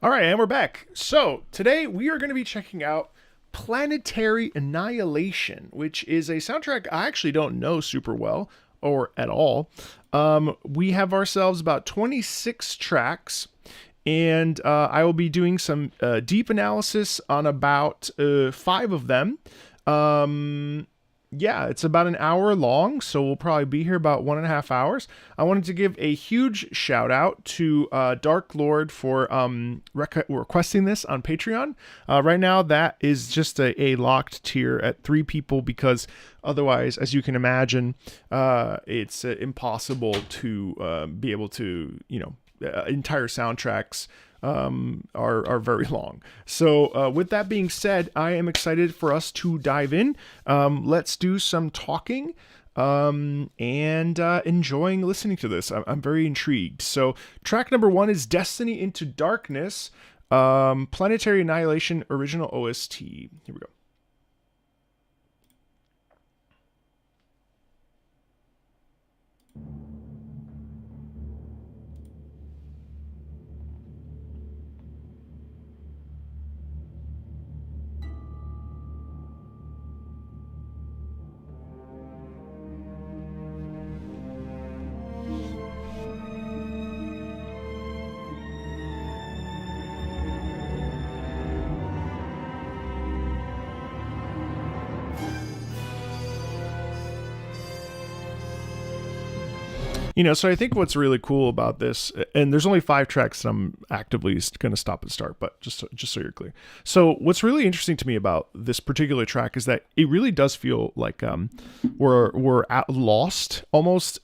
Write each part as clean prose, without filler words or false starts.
All right, and we're back. So today we are going to be checking out Planetary Annihilation, which is a soundtrack I actually don't know super well or at all. We have ourselves about 26 tracks, and I will be doing some deep analysis on about 5 of them. Yeah, it's about an hour long, so we'll probably be here about 1.5 hours. I wanted to give a huge shout out to Dark Lord for requesting this on Patreon. Right now, that is just a locked tier at 3 people because otherwise, as you can imagine, it's impossible to be able to, entire soundtracks are very long. So with that being said, I am excited for us to dive in. Let's do some talking and enjoying listening to this. I'm very intrigued. So track number 1 is Destiny into Darkness, Planetary Annihilation original OST. Here we go. So I think what's really cool about this, and there's only 5 tracks that I'm actively going to stop and start, but just so you're clear. So what's really interesting to me about this particular track is that it really does feel like we're lost almost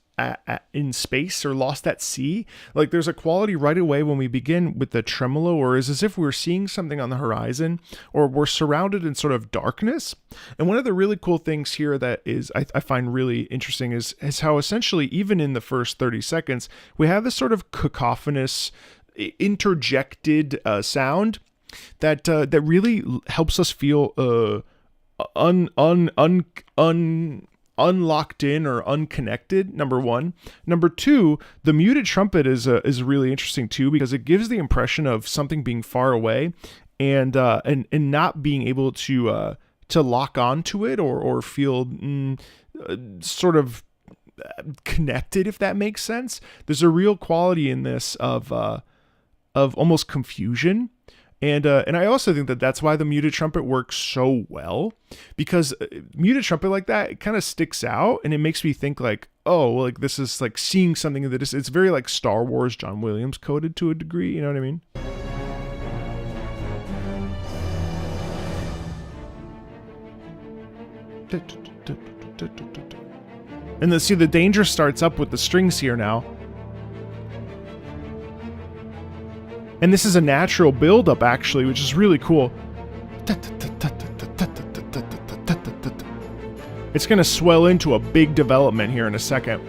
in space or lost at sea. Like there's a quality right away when we begin with the tremolo, or is as if we're seeing something on the horizon, or we're surrounded in sort of darkness. And one of the really cool things here that is I find really interesting is how essentially even in the first 30 seconds we have this sort of cacophonous interjected sound that really helps us feel unlocked in or unconnected. Number 1. Number 2, the muted trumpet is really interesting too, because it gives the impression of something being far away and not being able to lock onto it or feel sort of connected, if that makes sense. There's a real quality in this of almost confusion. And I also think that that's why the muted trumpet works so well, because muted trumpet like that, it kind of sticks out and it makes me think like, oh, well, like this is like seeing something that is, it's very like Star Wars John Williams coded to a degree. You know what I mean? And see, the danger starts up with the strings here now. And this is a natural build-up, actually, which is really cool. It's going to swell into a big development here in a second.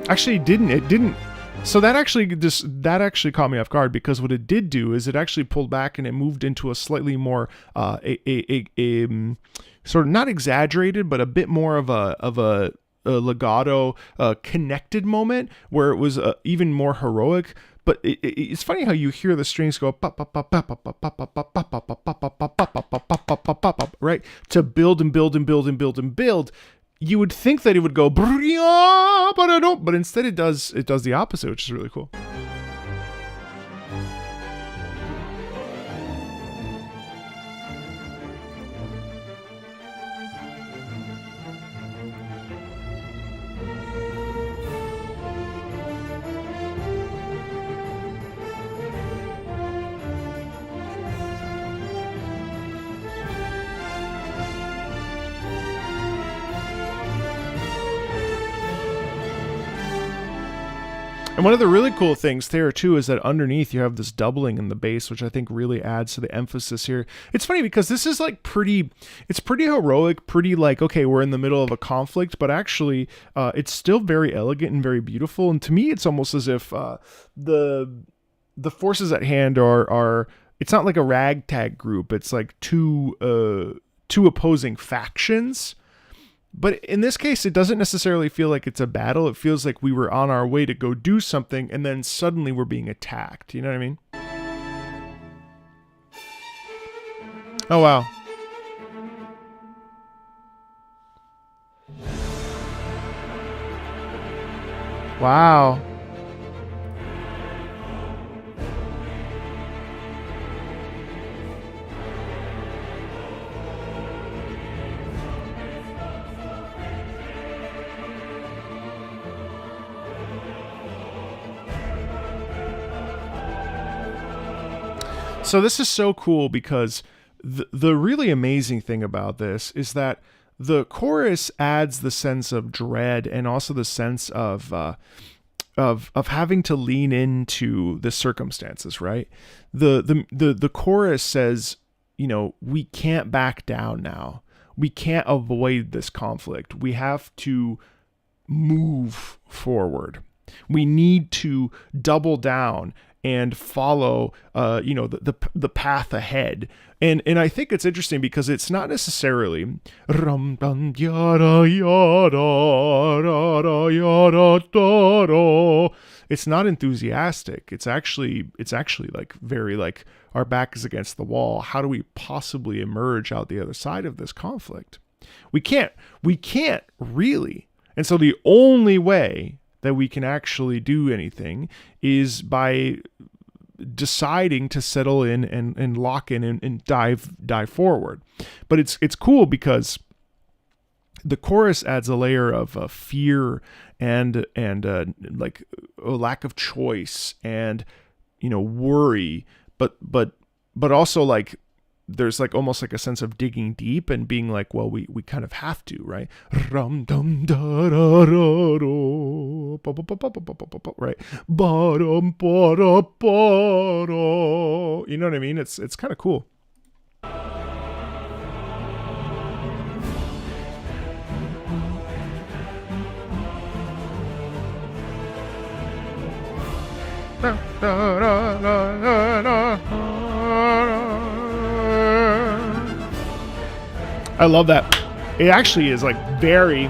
Actually, it didn't. So that actually caught me off guard, because what it did do is it actually pulled back and it moved into a slightly more sort of not exaggerated, but a bit more of a legato connected moment where it was even more heroic. But it's funny how you hear the strings go right to build and build and build and build and build. You would think that it would go but instead it does the opposite, which is really cool. And one of the really cool things there too is that underneath you have this doubling in the bass, which I think really adds to the emphasis here. It's funny because this is like it's pretty heroic, pretty like, okay, we're in the middle of a conflict, but actually it's still very elegant and very beautiful. And to me, it's almost as if the forces at hand are it's not like a ragtag group. It's like two opposing factions. But in this case, it doesn't necessarily feel like it's a battle. It feels like we were on our way to go do something, and then suddenly we're being attacked. You know what I mean? Oh, wow. Wow. So this is so cool because the really amazing thing about this is that the chorus adds the sense of dread and also the sense of having to lean into the circumstances, right? The chorus says, you know, we can't back down now. We can't avoid this conflict. We have to move forward. We need to double down and follow, the path ahead. And I think it's interesting because it's not necessarily it's not enthusiastic. It's actually like very like our back is against the wall. How do we possibly emerge out the other side of this conflict? We can't really. And so the only way that we can actually do anything is by deciding to settle in and lock in and dive forward. But it's cool because the chorus adds a layer of fear and like a lack of choice and, you know, worry, but also like there's like almost like a sense of digging deep and being like, well, we kind of have to, right? Right? You know what I mean? It's kind of cool. I love that. It actually is like very...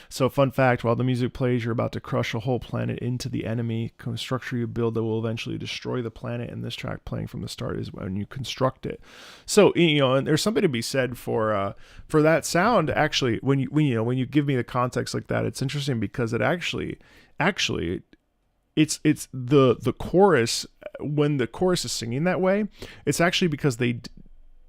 So fun fact, while the music plays, you're about to crush a whole planet into the enemy. Structure you build that will eventually destroy the planet, and this track playing from the start is when you construct it. So, you know, and there's something to be said for that sound. Actually, when you give me the context like that, it's interesting because it actually it's the chorus. When the chorus is singing that way, it's actually because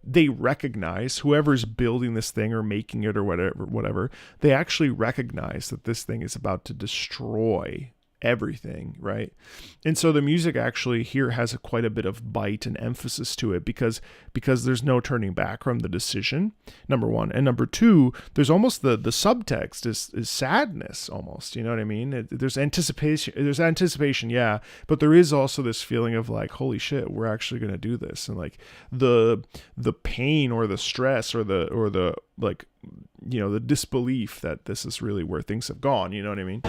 they recognize, whoever's building this thing or making it or whatever, they actually recognize that this thing is about to destroy everything, right? And so the music actually here has quite a bit of bite and emphasis to it because there's no turning back from the decision, number one. And number two, there's almost the subtext is sadness almost, you know what I mean? There's anticipation, yeah, but there is also this feeling of like, holy shit, we're actually going to do this. And like the pain or the stress or the like, you know, the disbelief that this is really where things have gone, you know what I mean?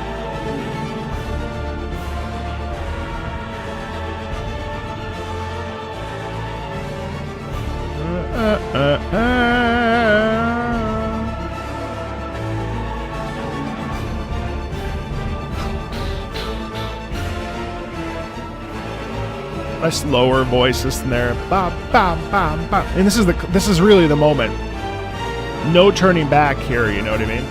Nice lower voices in there. Ba, ba, ba, ba. And this is really the moment. No turning back here, you know what I mean?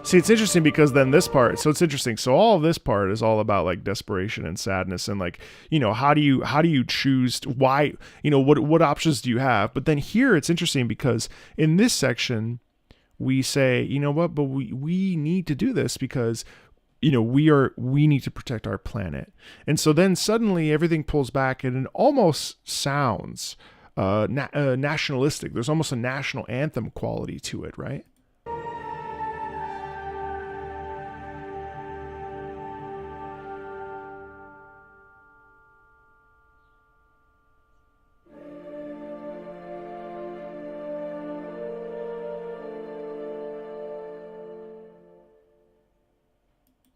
See, it's interesting because then this part, so it's interesting. So all of this part is all about like desperation and sadness and like, you know, how do you choose why, you know, what options do you have? But then here it's interesting because in this section we say, you know what, but we need to do this because we need to protect our planet. And so then suddenly everything pulls back, and it almost sounds nationalistic. There's almost a national anthem quality to it, right?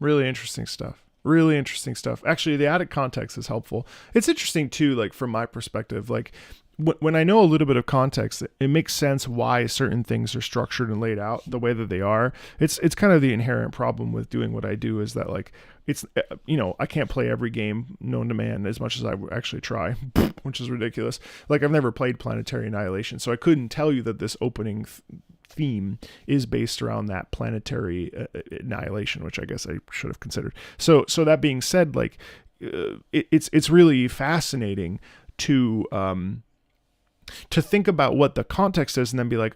Really interesting stuff. Really interesting stuff. Actually, the added context is helpful. It's interesting too, like from my perspective, like when I know a little bit of context, it makes sense why certain things are structured and laid out the way that they are. It's kind of the inherent problem with doing what I do, is that like it's I can't play every game known to man as much as I actually try, which is ridiculous. Like I've never played Planetary Annihilation, so I couldn't tell you that this opening theme is based around that Planetary Annihilation, which I guess I should have considered. So that being said, like it's really fascinating to think about what the context is, and then be like,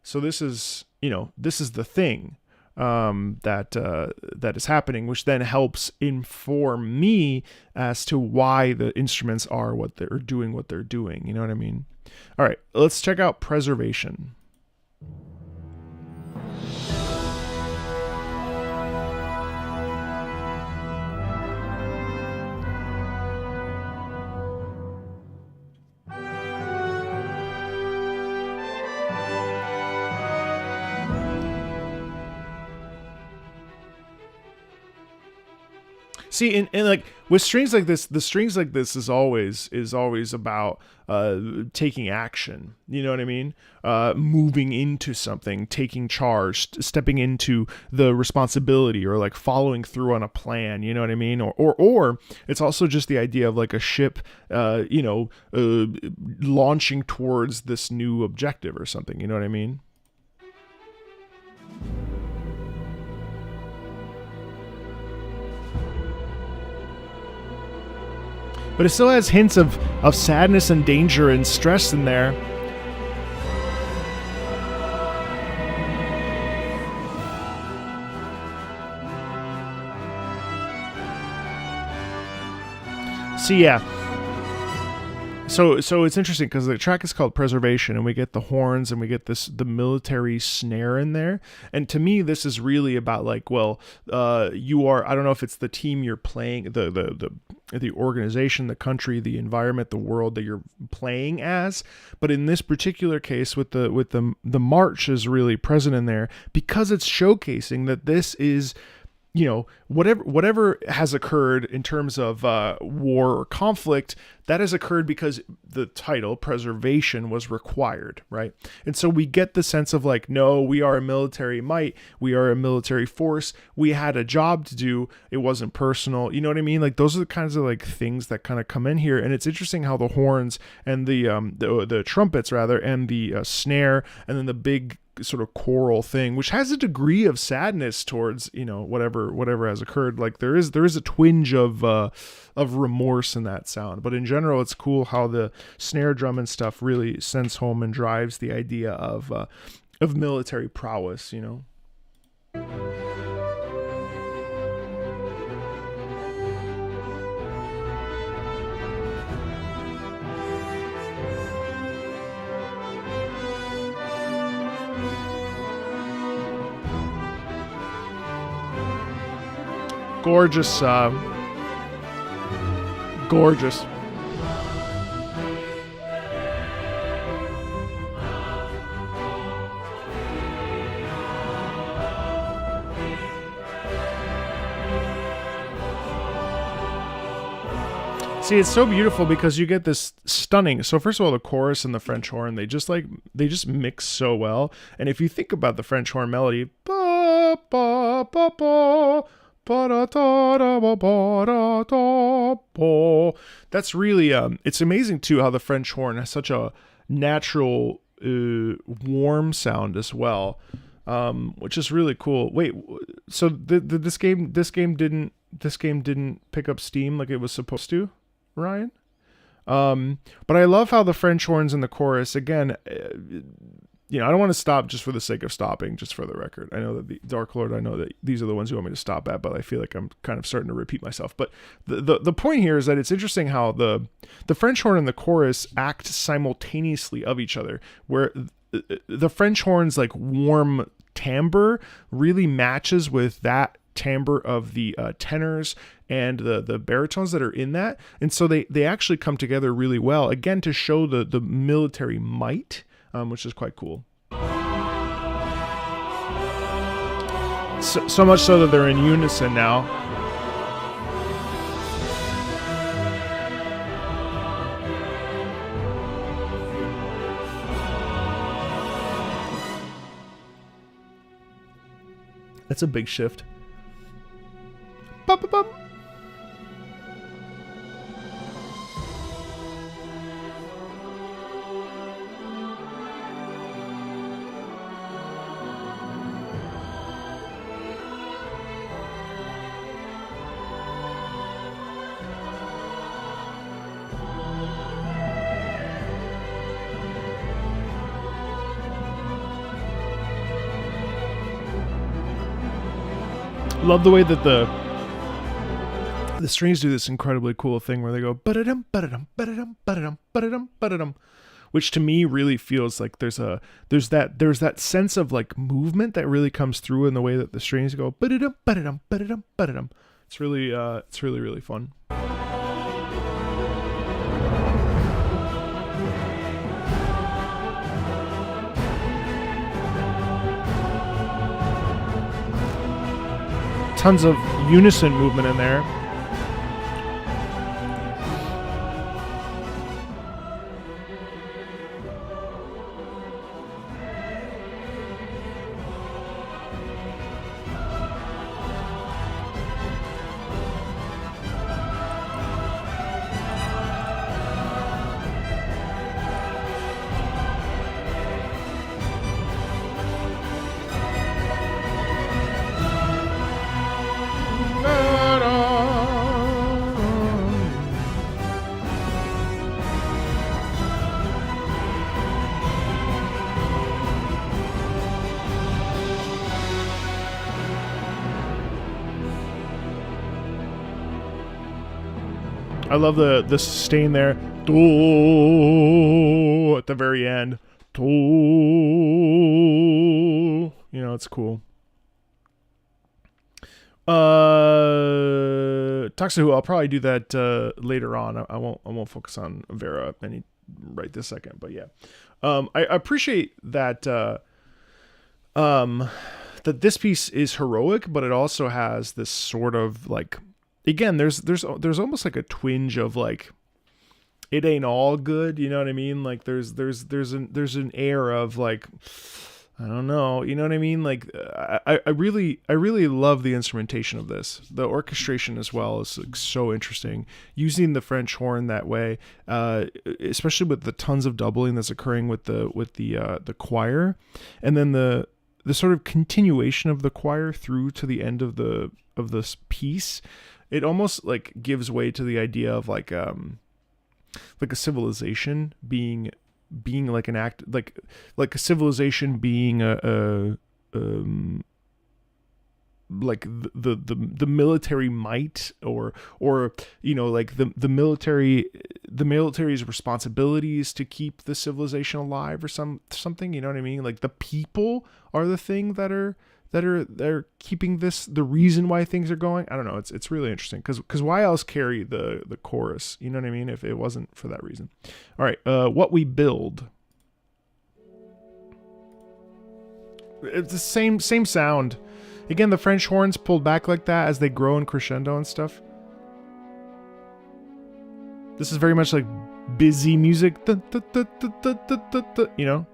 so this is the thing that is happening, which then helps inform me as to why the instruments are what they're doing. You know what I mean? All right, let's check out Preservation. See, and like with strings like this, the strings like this is always about taking action. You know what I mean? Moving into something, taking charge, stepping into the responsibility, or like following through on a plan. You know what I mean? Or it's also just the idea of like a ship, launching towards this new objective or something. You know what I mean? But it still has hints of sadness and danger and stress in there. See, yeah. So it's interesting because the track is called Preservation, and we get the horns and we get the military snare in there. And to me, this is really about like, well, you are, I don't know if it's the team you're playing, the organization, the country, the environment, the world that you're playing as. But in this particular case, with the march is really present in there, because it's showcasing that this is, whatever has occurred in terms of war or conflict, that has occurred because the title Preservation was required, right? And so we get the sense of like, no, we are a military might, we are a military force, we had a job to do, it wasn't personal. You know what I mean? Like those are the kinds of like things that kind of come in here. And it's interesting how the horns and the trumpets rather, and the snare, and then the big sort of choral thing, which has a degree of sadness towards whatever has occurred. Like there is a twinge of remorse in that sound, but in general it's cool how the snare drum and stuff really sends home and drives the idea of military prowess. Gorgeous. Gorgeous. See, it's so beautiful because you get this stunning. So first of all, the chorus and the French horn, they just mix so well. And if you think about the French horn melody, ba, ba, ba, ba, that's really it's amazing too how the French horn has such a natural warm sound as well, which is really cool. Wait, so this game didn't pick up steam like it was supposed to, Ryan? But I love how the French horns in the chorus, again, you know, I don't want to stop just for the sake of stopping, just for the record. I know that the Dark Lord, I know that these are the ones you want me to stop at, but I feel like I'm kind of starting to repeat myself. But the point here is that it's interesting how the French horn and the chorus act simultaneously of each other, where the French horn's like warm timbre really matches with that timbre of the tenors and the baritones that are in that, and so they actually come together really well, again, to show the military might, which is quite cool. So much so that they're in unison now. That's a big shift. Bum, bum, bum. Love the way that the strings do this incredibly cool thing where they go ba-da-dum, ba-da-dum, ba-da-dum, ba-da-dum, ba-da-dum, ba-da-dum, which to me really feels like there's that sense of like movement that really comes through in the way that the strings go ba-da-dum, ba-da-dum, ba-da-dum, ba-da-dum. It's really fun. Tons of unison movement in there. I love the sustain there. Do at the very end. Do, you know, it's cool. Taxahu, I'll probably do that later on. I won't focus on Vera any right this second, but yeah. I appreciate that that this piece is heroic, but it also has this sort of like, again, there's almost like a twinge of like, it ain't all good, you know what I mean? Like there's an air of like, I don't know, you know what I mean? Like I really love the instrumentation of this. The orchestration as well is like so interesting. Using the French horn that way, especially with the tons of doubling that's occurring with the choir, and then the sort of continuation of the choir through to the end of this piece. It almost like gives way to the idea of like a civilization being like an act, like a civilization being like the military might, or you know, like the military's responsibilities to keep the civilization alive, or something, you know what I mean? Like the people are the thing that are keeping this, the reason why things are going. I don't know. It's really interesting because why else carry the chorus? You know what I mean? If it wasn't for that reason. All right. What we build. It's the same sound. Again, the French horns pulled back like that as they grow in crescendo and stuff. This is very much like busy music. You know.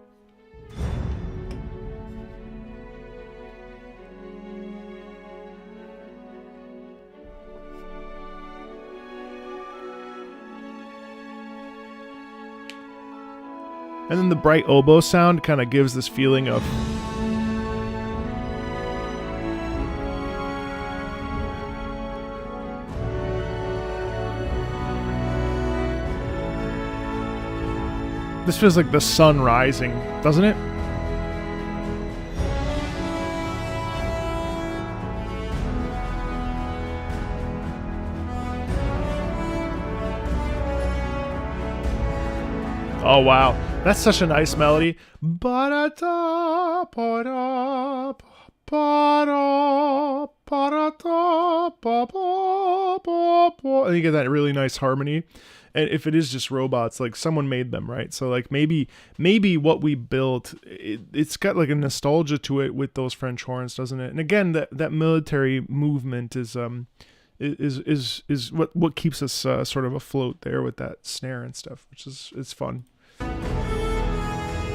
And then the bright oboe sound kind of gives this feeling of... This feels like the sun rising, doesn't it? Oh wow, that's such a nice melody. Ba-da-da, ba-da, ba-da, ba-da-da, ba-ba-ba-ba. And you get that really nice harmony. And if it is just robots, like someone made them, right? So like maybe what we built, it's got like a nostalgia to it with those French horns, doesn't it? And again, that military movement is what keeps us sort of afloat there with that snare and stuff, which is it's fun.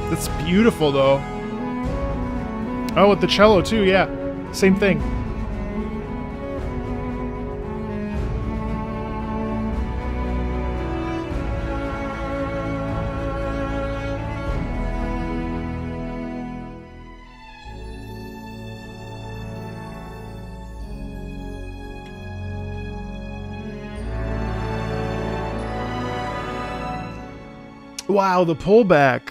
That's beautiful though. Oh, with the cello too, yeah, same thing. Wow, the pullback.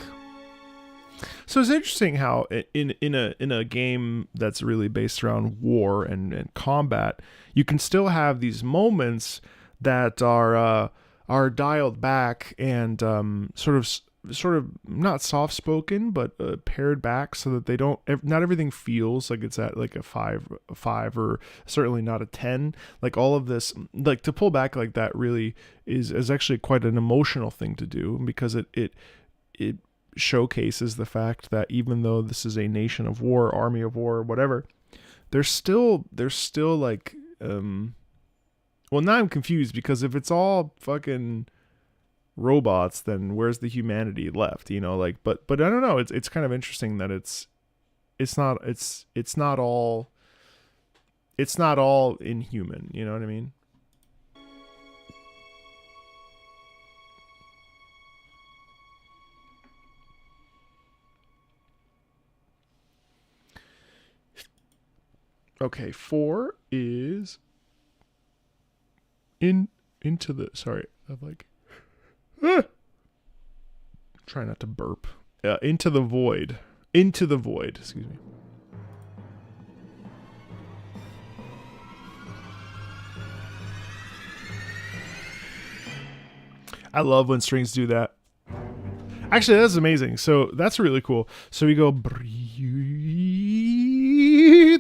So it's interesting how in a game that's really based around war and combat, you can still have these moments that are dialed back and sort of not soft spoken, but pared back so that they don't. Not everything feels like it's at like a five, or certainly not a 10. Like all of this, like to pull back like that really is actually quite an emotional thing to do, because it showcases the fact that even though this is a nation of war, army of war, whatever, there's still like well, now I'm confused, because if it's all fucking robots, then where's the humanity left, you know? Like but I don't know, it's kind of interesting that it's not all inhuman, you know what I mean? Okay, 4 is into the, sorry, I'm like try not to burp. Into the void, excuse me. I love when strings do that. Actually, that's amazing. So that's really cool. So we go breathe.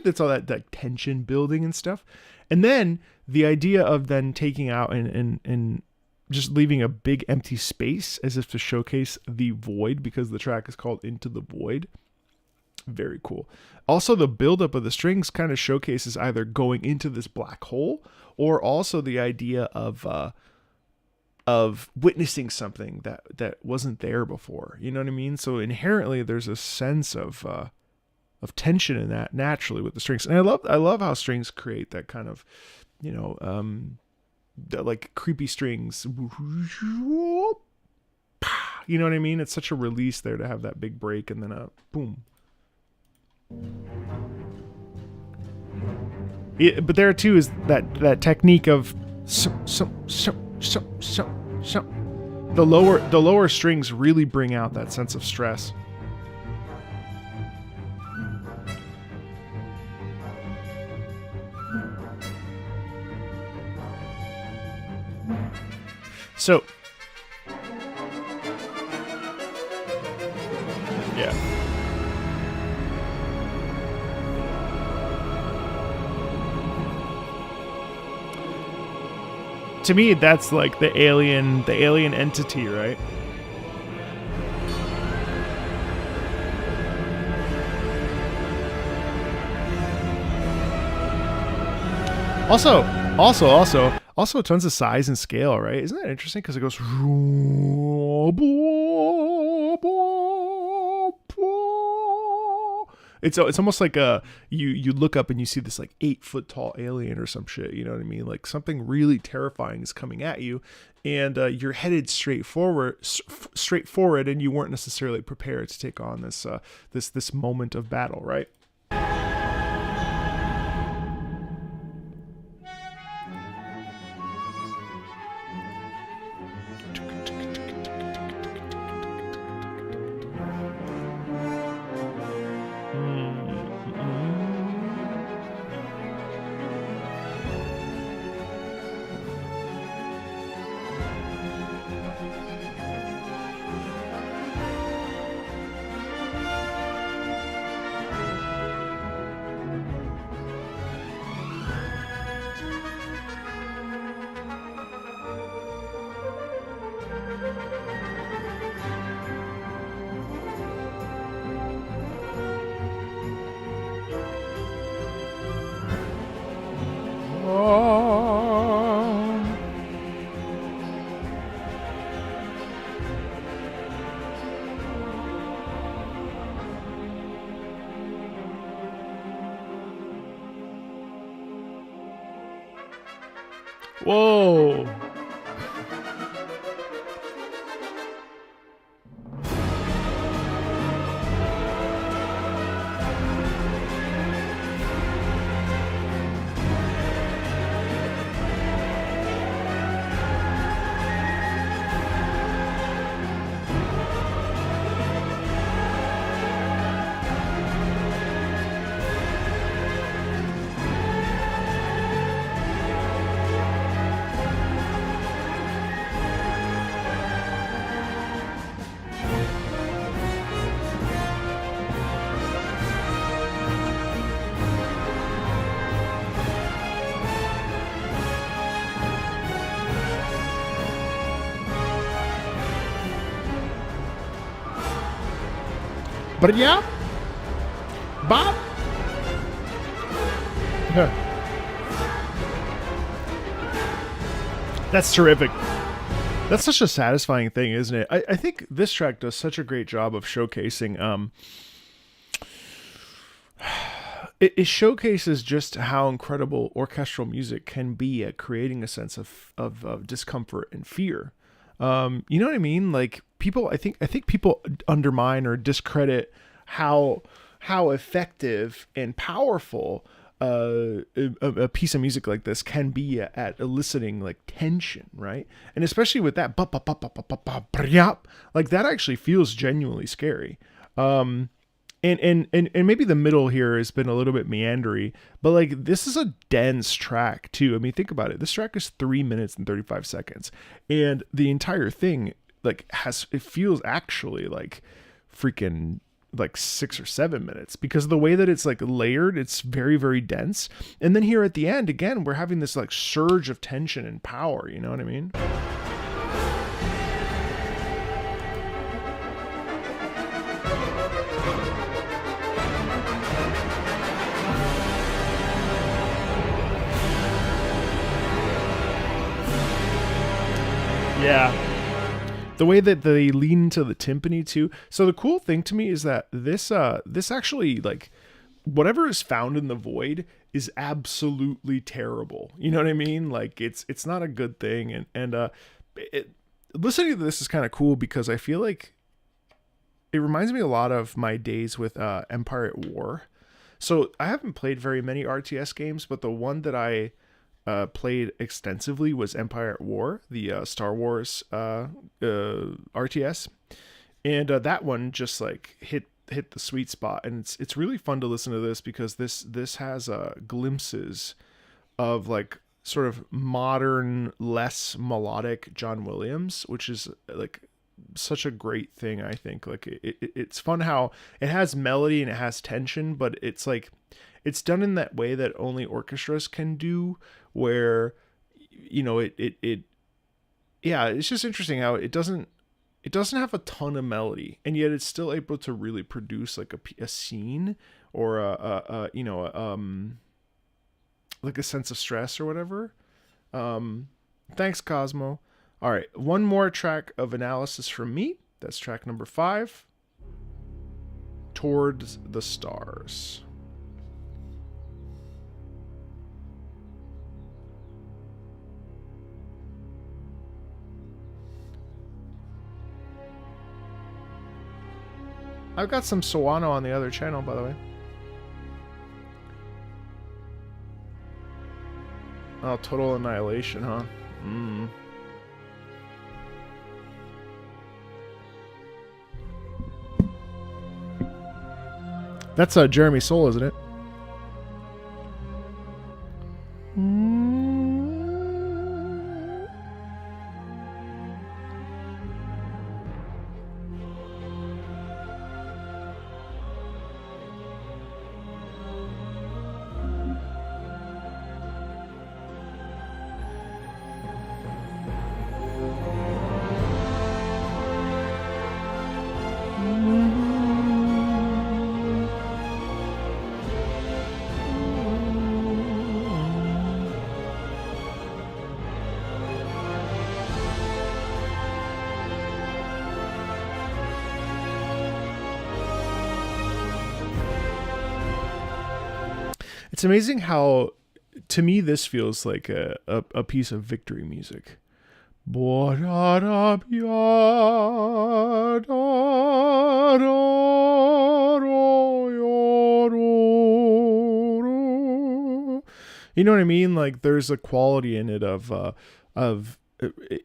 That's all that tension building and stuff. And then the idea of then taking out and just leaving a big empty space as if to showcase the void, because the track is called Into the Void. Very cool. Also, the buildup of the strings kind of showcases either going into this black hole, or also the idea of witnessing something that wasn't there before. You know what I mean? So inherently there's a sense of tension in that naturally with the strings. And I love how strings create that kind of, you know, that like creepy strings. You know what I mean? It's such a release there to have that big break and then a boom. Yeah, but there too is that technique of the lower strings really bring out that sense of stress. So yeah. To me, that's like the alien entity, right? Also tons of size and scale, right? Isn't that interesting? Because it goes. It's almost like you look up and you see this like 8-foot tall alien or some shit. You know what I mean? Like something really terrifying is coming at you, and you're headed straight forward, and you weren't necessarily prepared to take on this moment of battle, right? Whoa. But yeah, Bob. That's terrific. That's such a satisfying thing, isn't it? I think this track does such a great job of showcasing. It showcases just how incredible orchestral music can be at creating a sense of discomfort and fear. You know what I mean? Like people, I think people undermine or discredit how effective and powerful a piece of music like this can be at eliciting like tension, right? And especially with that, like that actually feels genuinely scary. And maybe the middle here has been a little bit meandery, but like this is a dense track too. I mean, think about it. This track is 3 minutes and 35 seconds, and the entire thing like it feels actually like freaking like 6 or 7 minutes because of the way that it's like layered. It's very, very dense. And then here at the end, again, we're having this like surge of tension and power. You know what I mean? Yeah. The way that they lean into the timpani too. So the cool thing to me is that this actually, like, whatever is found in the void is absolutely terrible. You know what I mean? Like it's not a good thing. And listening to this is kind of cool because I feel like it reminds me a lot of my days with Empire at War. So I haven't played very many RTS games, but the one that I played extensively was Empire at War, the Star Wars RTS, and that one just like hit the sweet spot. And it's really fun to listen to this because this has glimpses of like sort of modern, less melodic John Williams, which is like such a great thing. I think like it's fun how it has melody and it has tension, but it's like it's done in that way that only orchestras can do, where, you know, yeah, it's just interesting how it doesn't have a ton of melody, and yet it's still able to really produce like a scene or like a sense of stress or whatever. Thanks, Cosmo. All right, one more track of analysis from me. That's track number 5, Towards the Stars. I've got some Sawano on the other channel, by the way. Oh, Total Annihilation, huh? That's Jeremy Soule, isn't it? it's amazing how, to me, this feels like a piece of victory music. You know what I mean? Like there's a quality in it of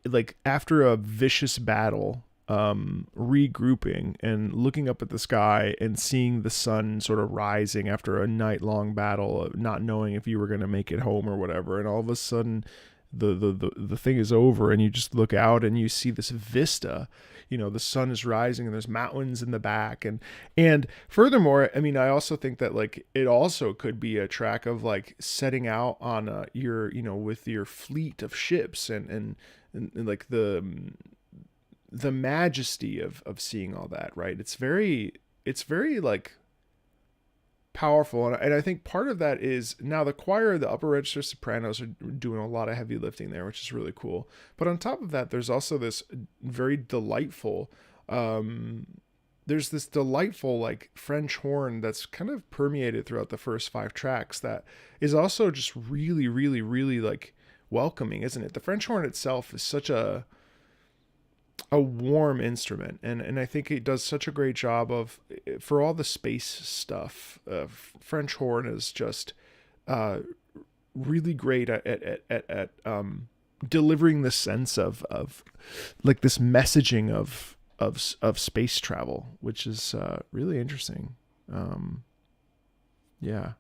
like after a vicious battle, regrouping and looking up at the sky and seeing the sun sort of rising after a night long battle of not knowing if you were going to make it home or whatever. And all of a sudden the thing is over and you just look out and you see this vista, you know, the sun is rising and there's mountains in the back. And furthermore, I mean, I also think that like it also could be a track of like setting out on your, you know, with your fleet of ships and like the majesty of seeing all that, right? It's very like powerful. And I think part of that is now the choir, the upper register sopranos are doing a lot of heavy lifting there, which is really cool. But on top of that, there's also this very delightful, there's this delightful like French horn that's kind of permeated throughout the first 5 tracks that is also just really, really, really like welcoming, isn't it? The French horn itself is such a warm instrument, and I think it does such a great job of, for all the space stuff, French horn is just really great at delivering the sense of like this messaging of space travel, which is really interesting. Yeah.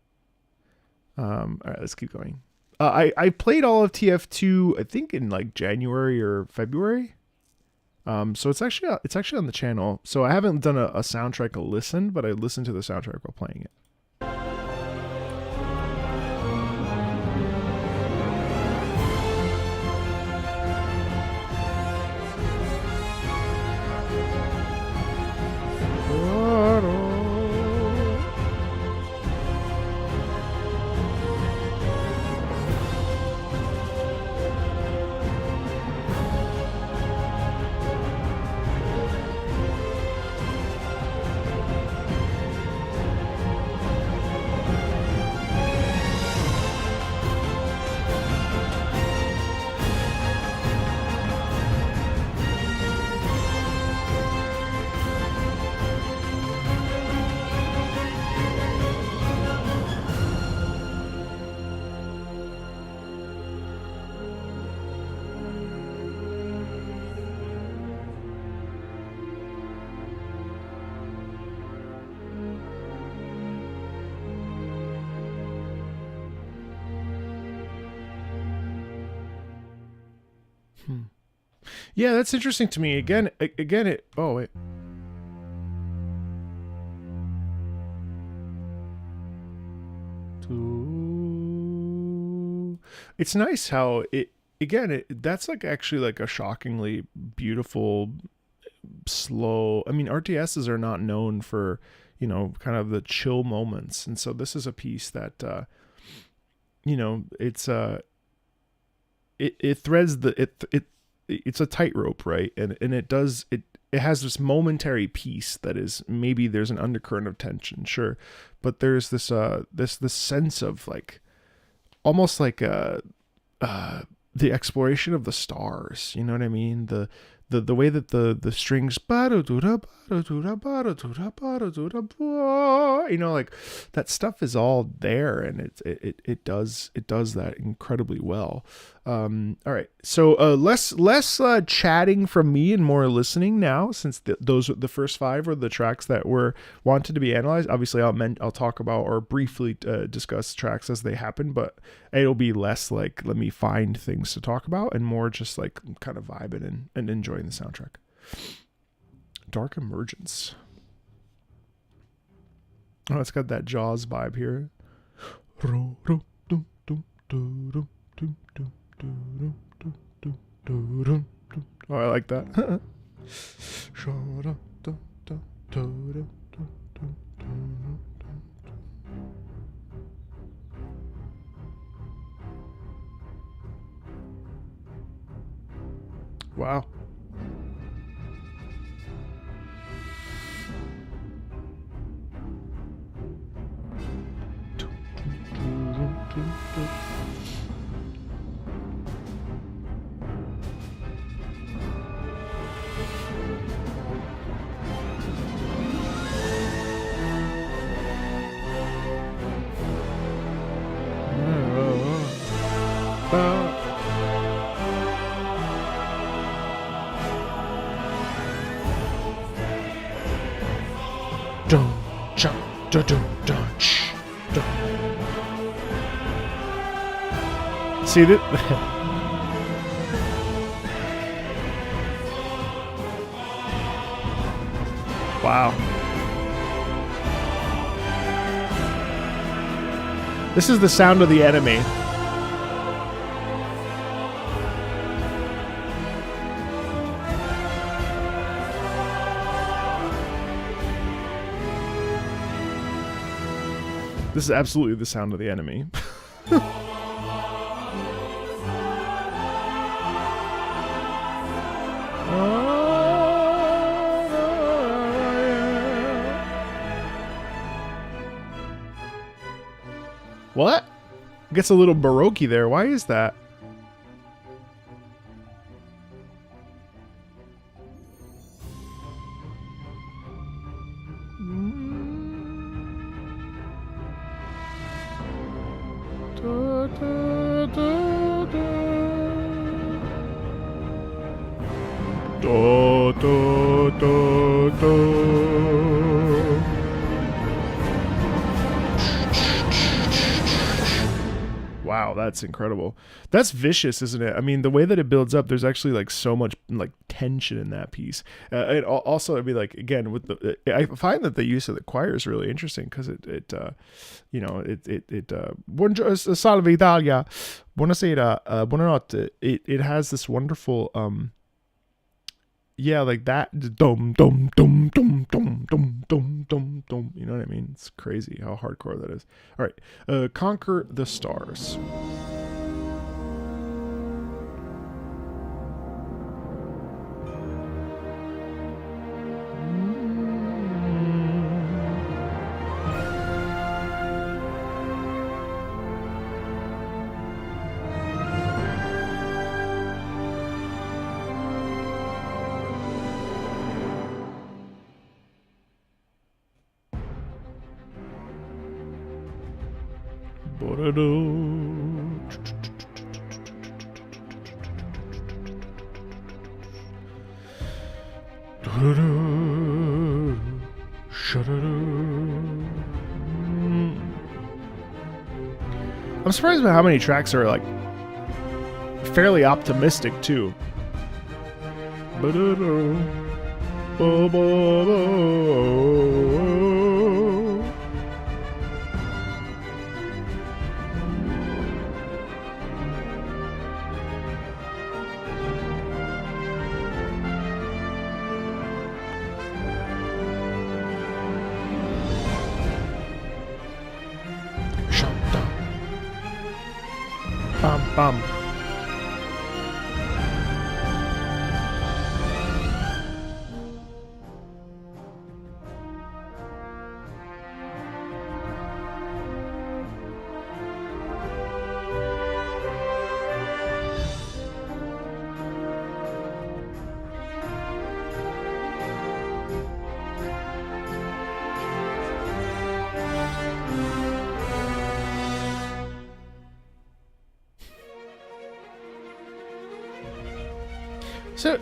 All right, let's keep going. I played all of TF2 I think in like January or February. So it's actually on the channel. So I haven't done a soundtrack listen, but I listened to the soundtrack while playing it. Yeah, that's interesting to me. Again, it. Oh wait. It's nice how it. Again, that's like actually like a shockingly beautiful, slow. I mean, RTSs are not known for, you know, kind of the chill moments, and so this is a piece that, you know, it's it threads it's a tightrope, right? And it has this momentary peace that is, maybe there's an undercurrent of tension, sure, but there's this sense of like almost like the exploration of the stars, you know what I mean? The way that the strings, you know, like that stuff is all there, and it does that incredibly well. All right, so less chatting from me and more listening now, since the first 5 are the tracks that were wanted to be analyzed. Obviously, I'll talk about or briefly discuss tracks as they happen, but it'll be less like let me find things to talk about and more just like kind of vibing and enjoying the soundtrack. Dark Emergence. Oh, it's got that Jaws vibe here. Oh, I like that. Wow. Dun, dun, dun, dun, dun, dun. See that? Wow. This is the sound of the enemy. This is absolutely the sound of the enemy. What? Gets a little baroque there. Why is that? Wow, that's incredible. That's vicious, isn't it? I mean, the way that it builds up, there's actually like so much like tension in that piece. It also, I'd be like, again, with the, I find that the use of the choir is really interesting because Salve Italia, buonasera, buonanotte. It has this wonderful yeah, like that dum dum dum dum dum dum dum dum dum. You know what I mean? It's crazy how hardcore that is. All right, Conquer the Stars. I'm surprised by how many tracks are like fairly optimistic too. Bum bum. So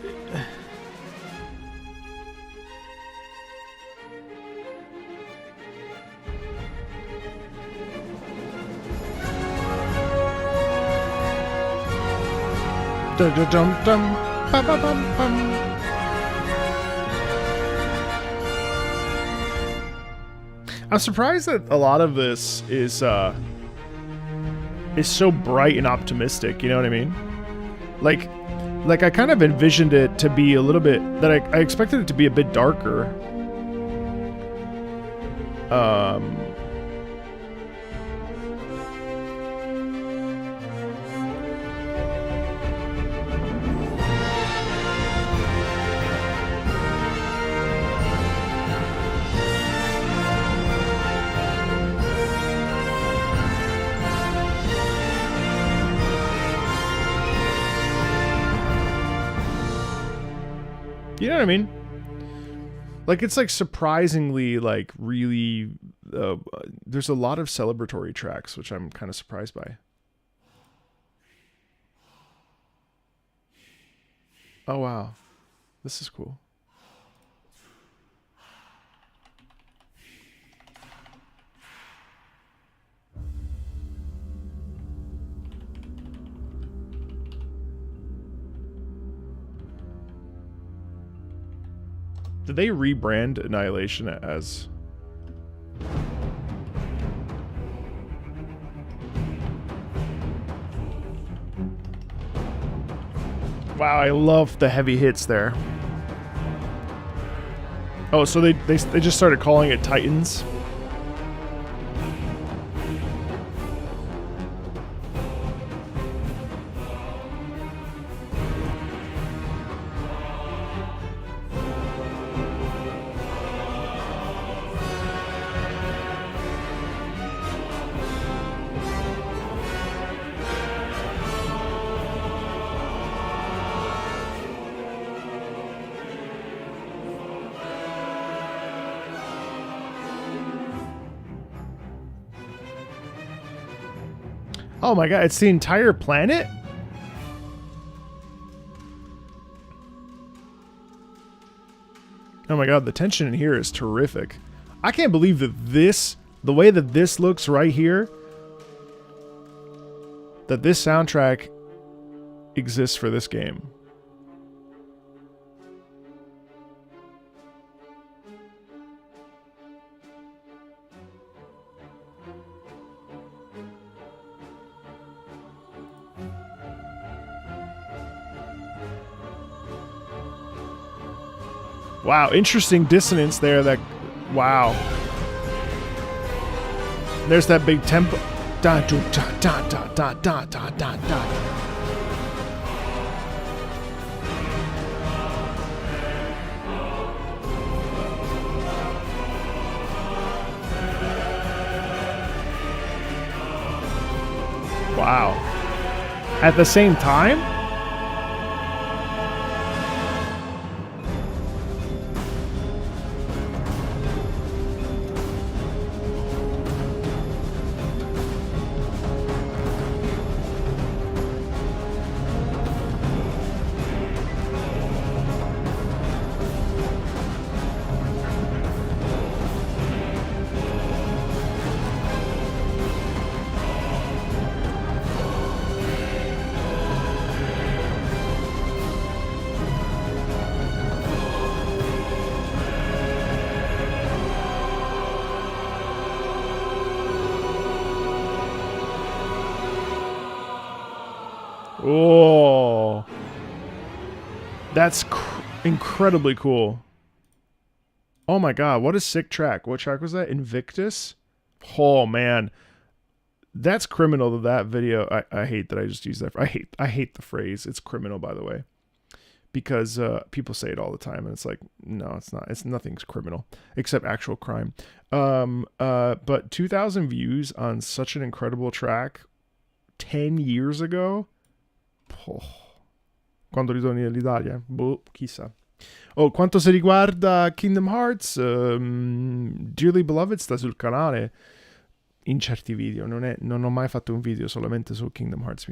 I'm surprised that a lot of this is so bright and optimistic, you know what I mean? Like I kind of envisioned it to be a little bit, that I expected it to be a bit darker. You know what I mean? Like, it's like surprisingly, like, really, there's a lot of celebratory tracks, which I'm kind of surprised by. Oh, wow. This is cool. Did they rebrand Annihilation as... Wow, I love the heavy hits there. Oh, so they just started calling it Titans? Oh my god, it's the entire planet? Oh my god, the tension in here is terrific. I can't believe that this, the way that this looks right here, that this soundtrack exists for this game. Wow, interesting dissonance there. That, wow. There's that big tempo. Da da da da da da da da da. Wow. At the same time? Oh, that's incredibly cool. Oh my god, what a sick track. What track was that? Invictus? Oh man, that's criminal to that video. I hate that I just used that. I hate the phrase. It's criminal, by the way, because people say it all the time, and it's like, no, it's not. It's nothing's criminal except actual crime. But 2,000 views on such an incredible track 10 years ago. Oh. Quando ritorni nell'Italia? Boh, chissà. Oh, quanto si riguarda Kingdom Hearts, Dearly Beloved sta sul canale in certi video. Non ho mai fatto un video solamente su Kingdom Hearts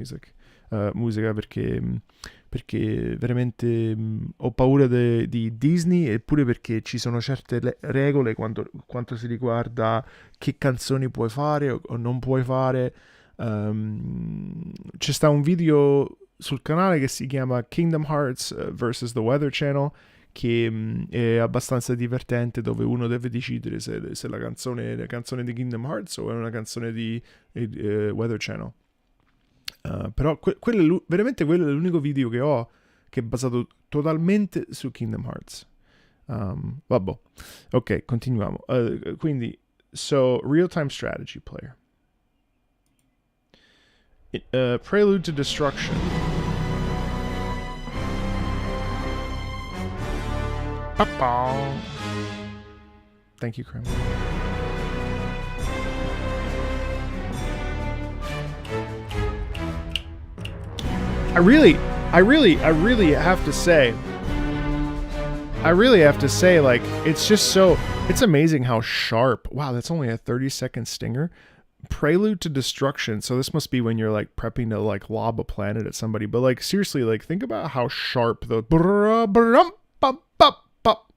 musica perché veramente ho paura di Disney, eppure perché ci sono certe regole quanto si riguarda che canzoni puoi fare o non puoi fare. C'è sta un video sul canale che si chiama Kingdom Hearts vs. The Weather Channel, che è abbastanza divertente, dove uno deve decidere se la canzone di Kingdom Hearts o è una canzone di Weather Channel. Però veramente quello è l'unico video che ho che è basato totalmente su Kingdom Hearts. Vabbè, ok, continuiamo. Quindi, real-time strategy player. Prelude to Destruction. Thank you, Krim. I really have to say, like, it's amazing how sharp. Wow, that's only a 30-second stinger, Prelude to Destruction. So this must be when you're like prepping to like lob a planet at somebody. But like seriously, like think about how sharp the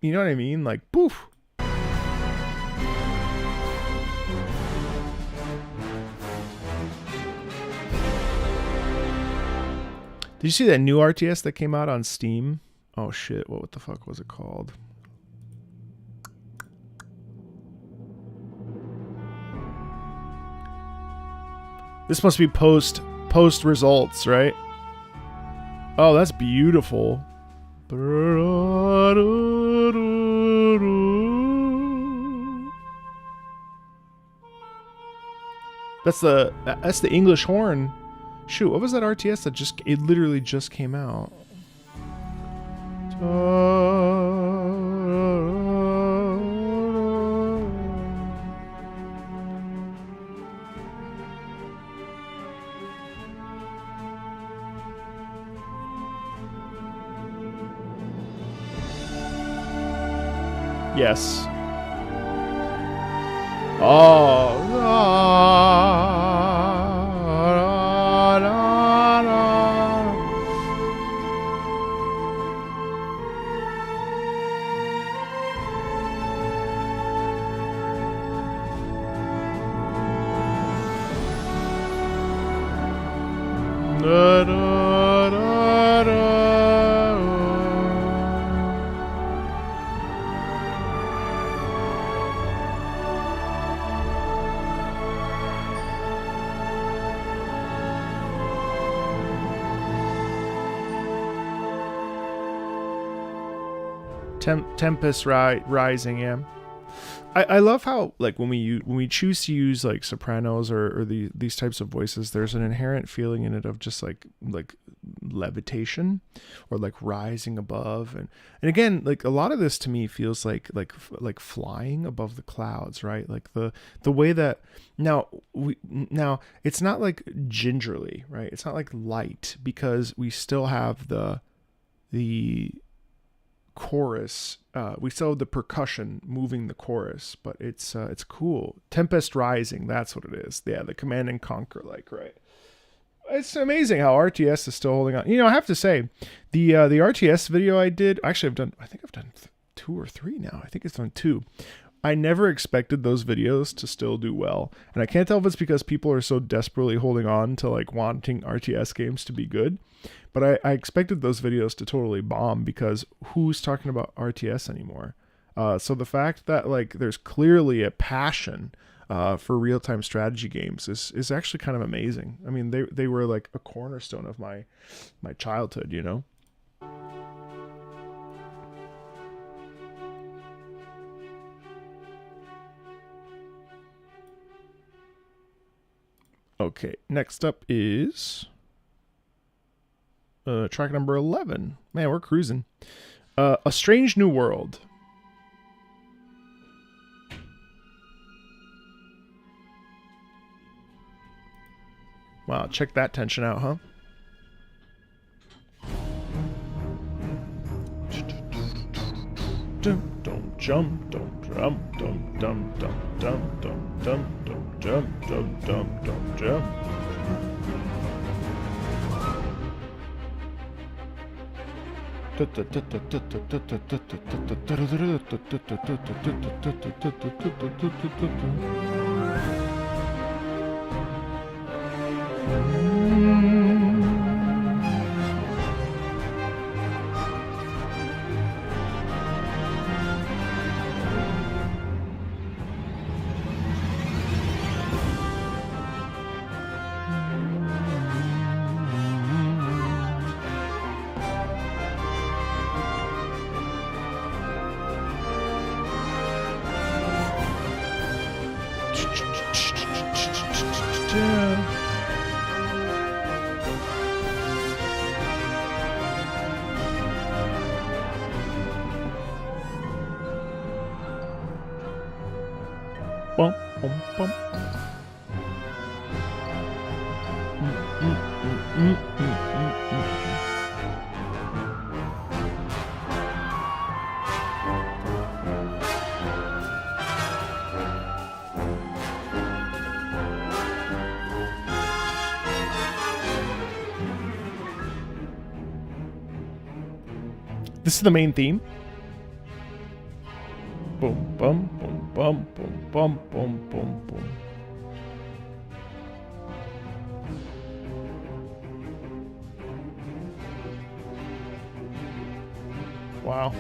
you know what I mean? Like poof. Did you see that new RTS that came out on Steam? Oh shit, what the fuck was it called? This must be post results, right? Oh, that's beautiful. That's the English horn. Shoot, what was that RTS that it literally just came out? Yes. Oh. Tempest Rising, yeah. I love how like when we choose to use like sopranos or these types of voices, there's an inherent feeling in it of just like levitation or like rising above, and again, like a lot of this to me feels like flying above the clouds, right? Like the way that now it's not like gingerly, right? It's not like light, because we still have the chorus, we still have the percussion moving the chorus, but it's cool. Tempest Rising, that's what it is. Yeah, the Command and Conquer, like, right. It's amazing how RTS is still holding on. You know, I have to say, the RTS video I did, actually I think I've done 2 or 3 now. I think it's done 2. I never expected those videos to still do well. And I can't tell if it's because people are so desperately holding on to like wanting RTS games to be good. But I expected those videos to totally bomb, because who's talking about RTS anymore? So the fact that like there's clearly a passion for real-time strategy games is actually kind of amazing. I mean, they were like a cornerstone of my childhood, you know? Okay, next up is track number 11. Man, we're cruising. A Strange New World. Wow, check that tension out, huh? Don't jump, don't jump, don't jump, don't jump, don't jump, don't jump, don't jump, don't jump. Bum, bum, bum. This is the main theme. Boom, boom, boom, boom, boom, boom, boom, boom, boom. Wow.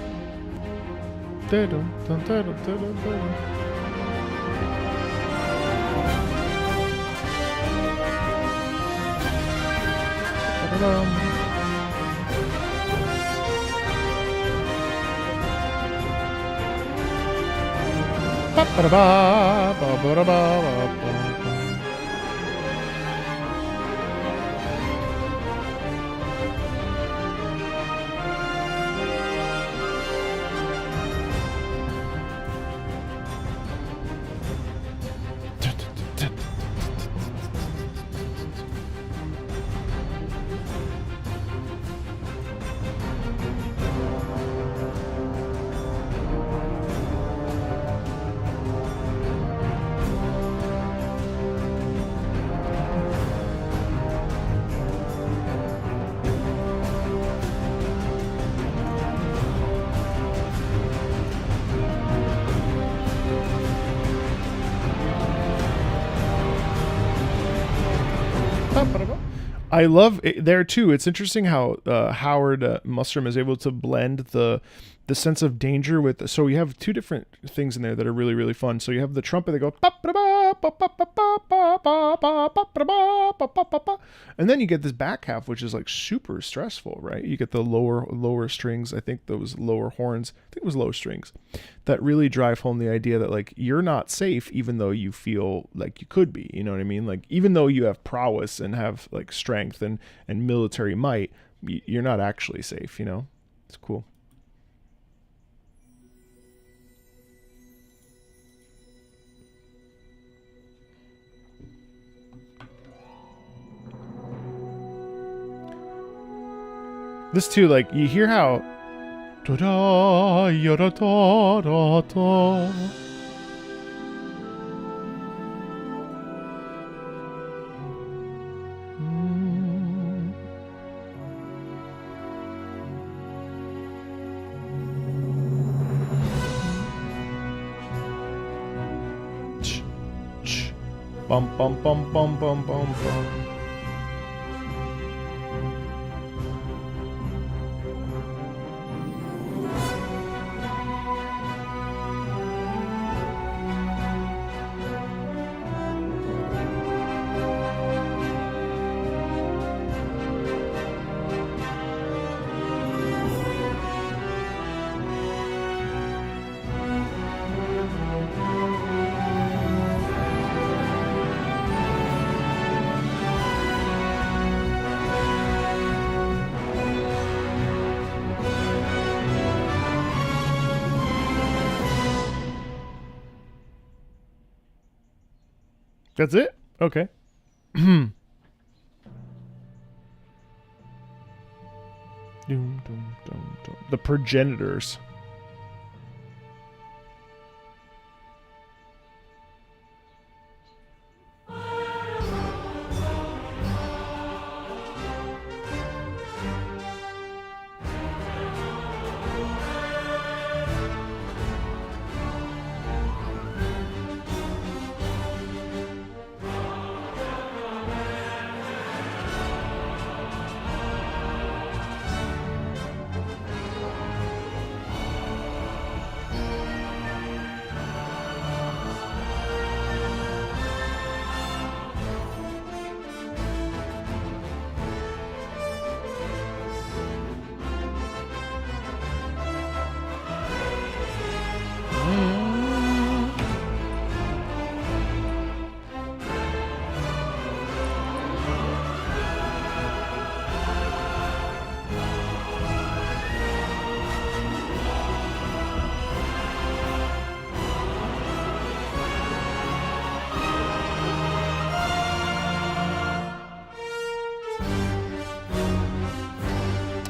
I love it there too. It's interesting how Howard Mustrom is able to blend the sense of danger with. So you have two different things in there that are really, really fun. So you have the trumpet that go, and then you get this back half, which is like super stressful, right? You get the lower strings. I think those lower horns. I think it was low strings that really drive home the idea that like you're not safe, even though you feel like you could be. You know what I mean? Like even though you have prowess and have like strength and military might, you're not actually safe. You know, it's cool. This too, like you hear how da da da da da. Bum bum bum bum bum bum bum. That's it? Okay. Doom, doom, doom, doom. The progenitors.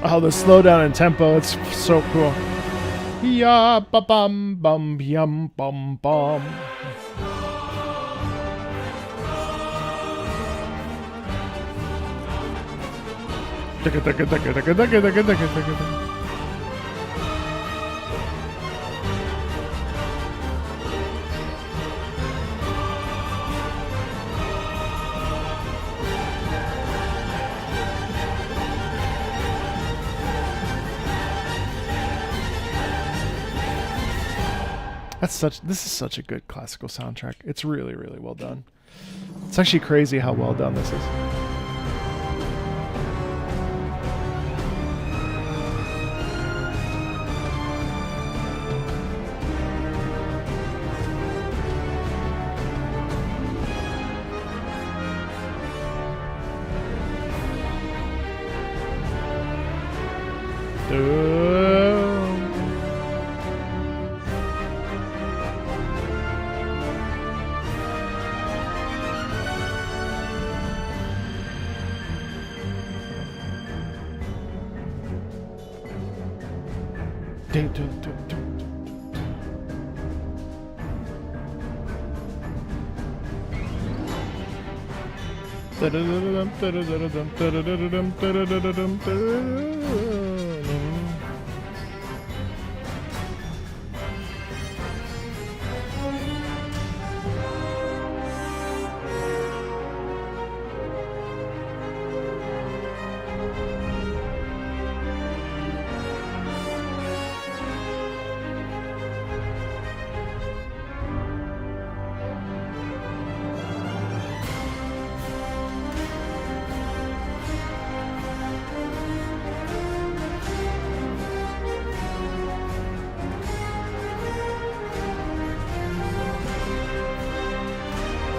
Oh, the slowdown and tempo, it's so cool. Ya ba bum bum yum bum bum. This is such a good classical soundtrack. It's really, really well done. It's actually crazy how well done this is.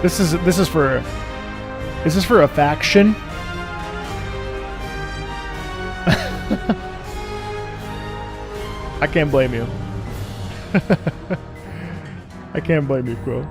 This is for a faction? I can't blame you. I can't blame you, Quill.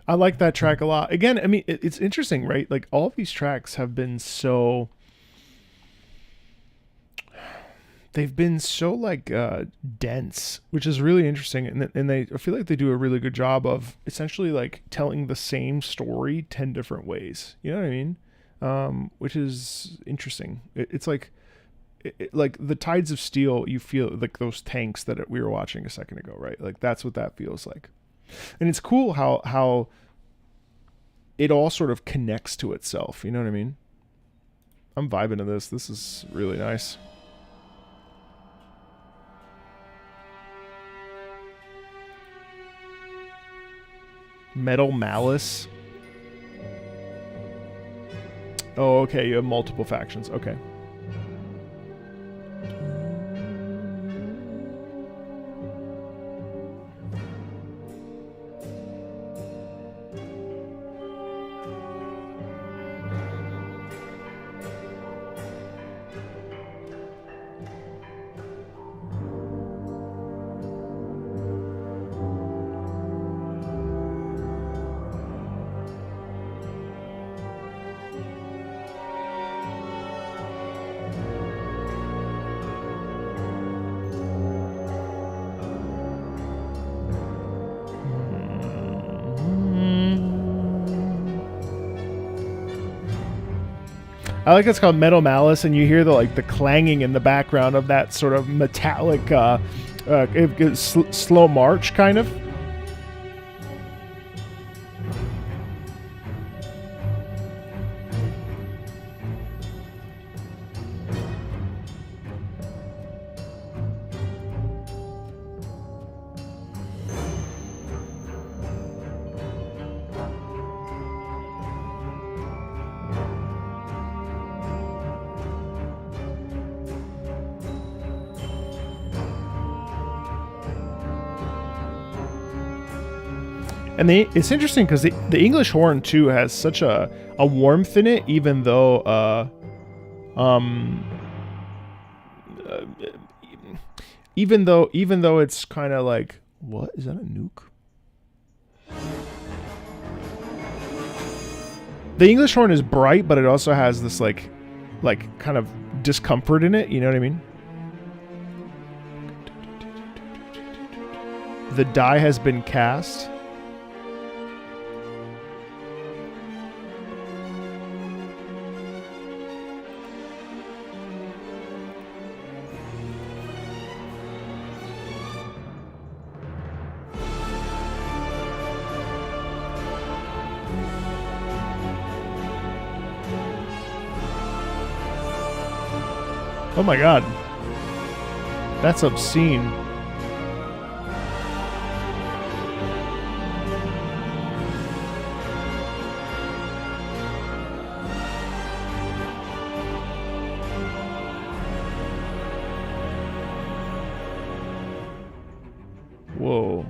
I like that track a lot. Again, I mean, it's interesting, right? Like all of these tracks have been so, they've been so like dense, which is really interesting, and I feel like they do a really good job of essentially like telling the same story 10 different ways. You know what I mean? Which is interesting. It's like like the Tides of Steel. You feel like those tanks that we were watching a second ago, right? Like that's what that feels like. And it's cool how it all sort of connects to itself. You know what I mean? I'm vibing to this. This is really nice. Metal Malice. Oh, okay. You have multiple factions. Okay. I like it's called Metal Malice, and you hear the like the clanging in the background of that sort of metallic slow march kind of. And it's interesting because the English horn too has such a warmth in it, even though even though it's kind of like, what is that, a nuke? The English horn is bright, but it also has this like kind of discomfort in it. You know what I mean? The die has been cast. Oh my god. That's obscene. Whoa.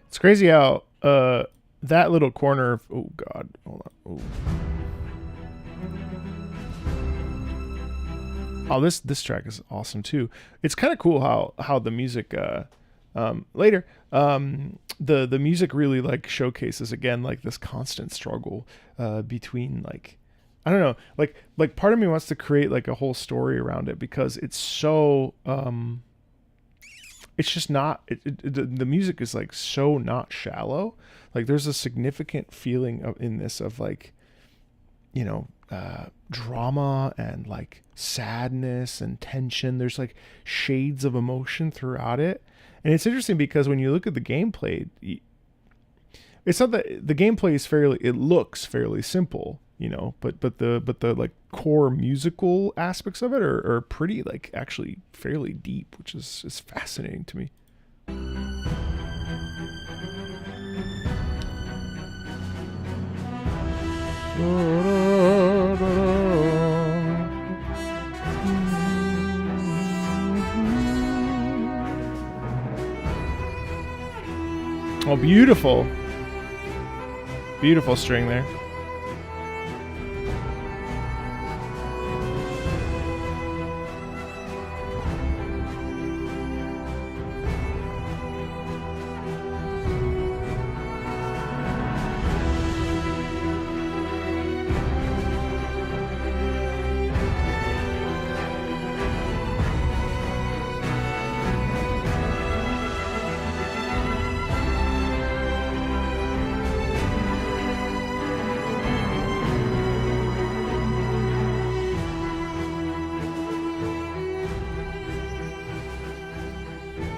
It's crazy how that little corner of, oh god, hold on. Ooh. Oh, this track is awesome too. It's kind of cool how the music later the music really like showcases again like this constant struggle between like, I don't know, like part of me wants to create like a whole story around it because it's so it's just not the music is like so not shallow. Like there's a significant feeling in this of like, you know, drama and like sadness and tension. There's like shades of emotion throughout it. And it's interesting because when you look at the gameplay, it's not that the gameplay is it looks fairly simple, you know, but the like core musical aspects of it are pretty like actually fairly deep, which is fascinating to me. Oh, beautiful. Beautiful string there.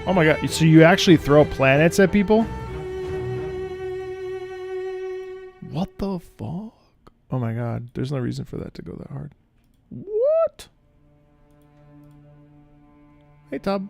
Oh my god, so you actually throw planets at people? What the fuck? Oh my god, there's no reason for that to go that hard. What? Hey, Tub.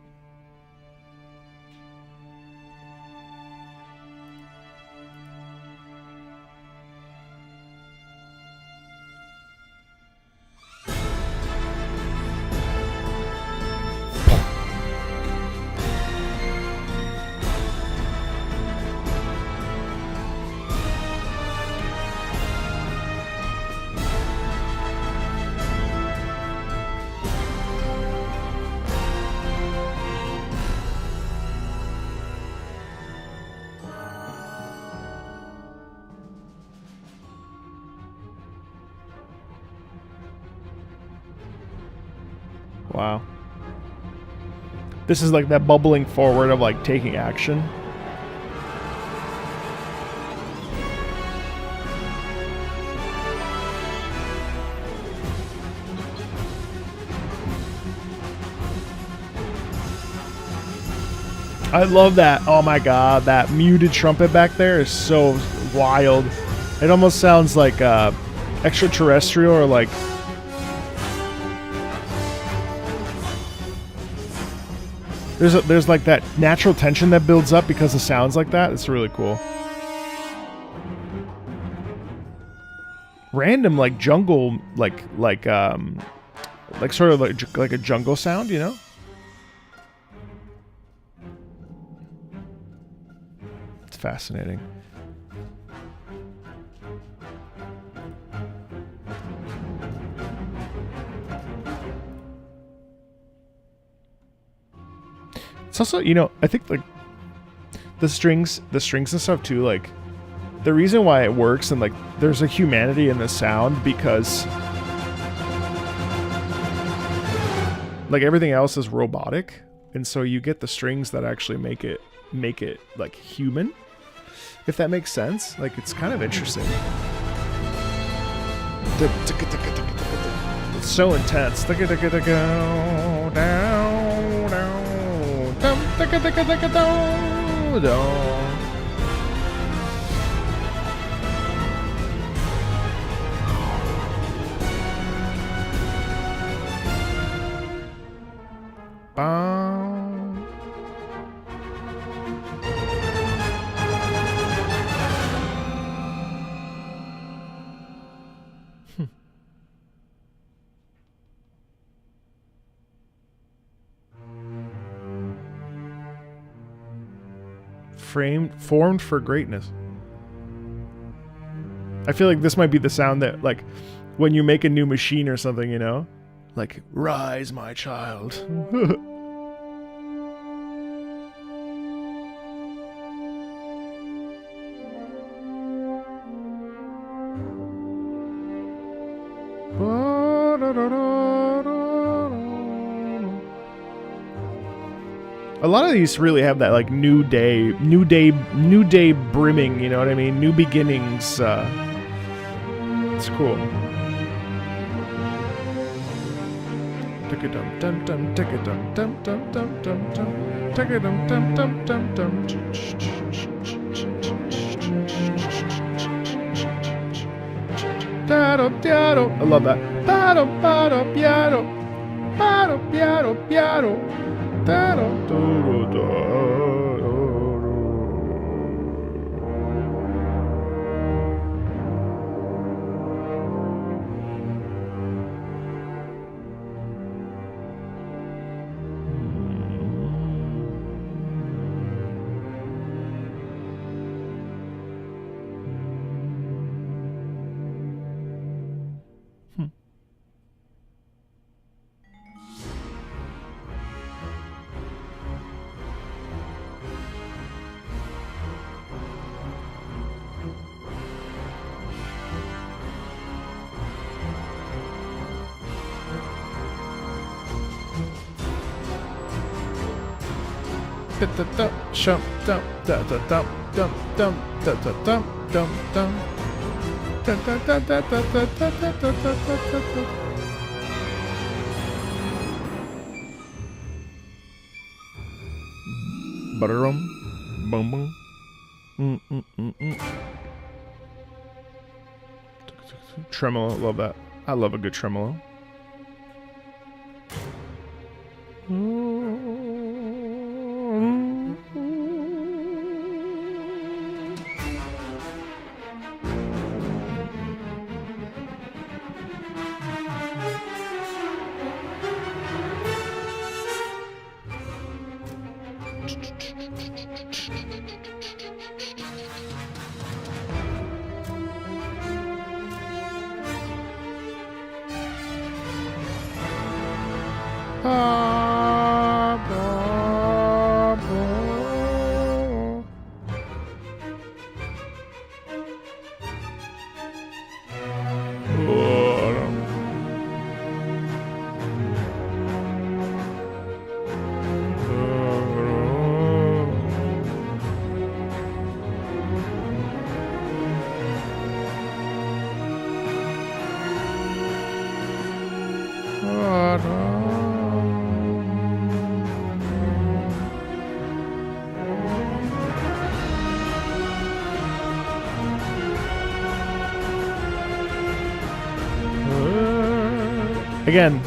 Wow. This is like that bubbling forward of like taking action. I love that. Oh my god, that muted trumpet back there is so wild. It almost sounds like extraterrestrial or like there's like that natural tension that builds up because of sounds like that. It's really cool. Random like jungle like sort of like a jungle sound, you know? It's fascinating. It's also, you know, I think like the strings and stuff too, like the reason why it works and like there's a humanity in the sound because like everything else is robotic, and so you get the strings that actually make it like human, if that makes sense. Like it's kind of interesting. It's so intense. Formed for greatness. I feel like this might be the sound that, like, when you make a new machine or something, you know? Like, rise, my child. A lot of these really have that like new day brimming, you know what I mean? New beginnings. It's cool. I love that. Boom boom. Tremolo, love that. I love a good tremolo. Again.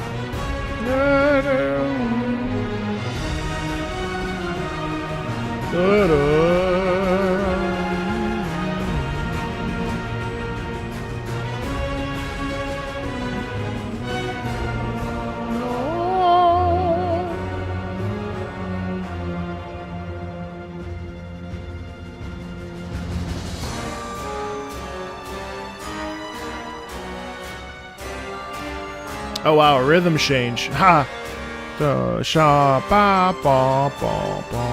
Oh wow, a rhythm change. Ha! Da sha ba ba ba ba.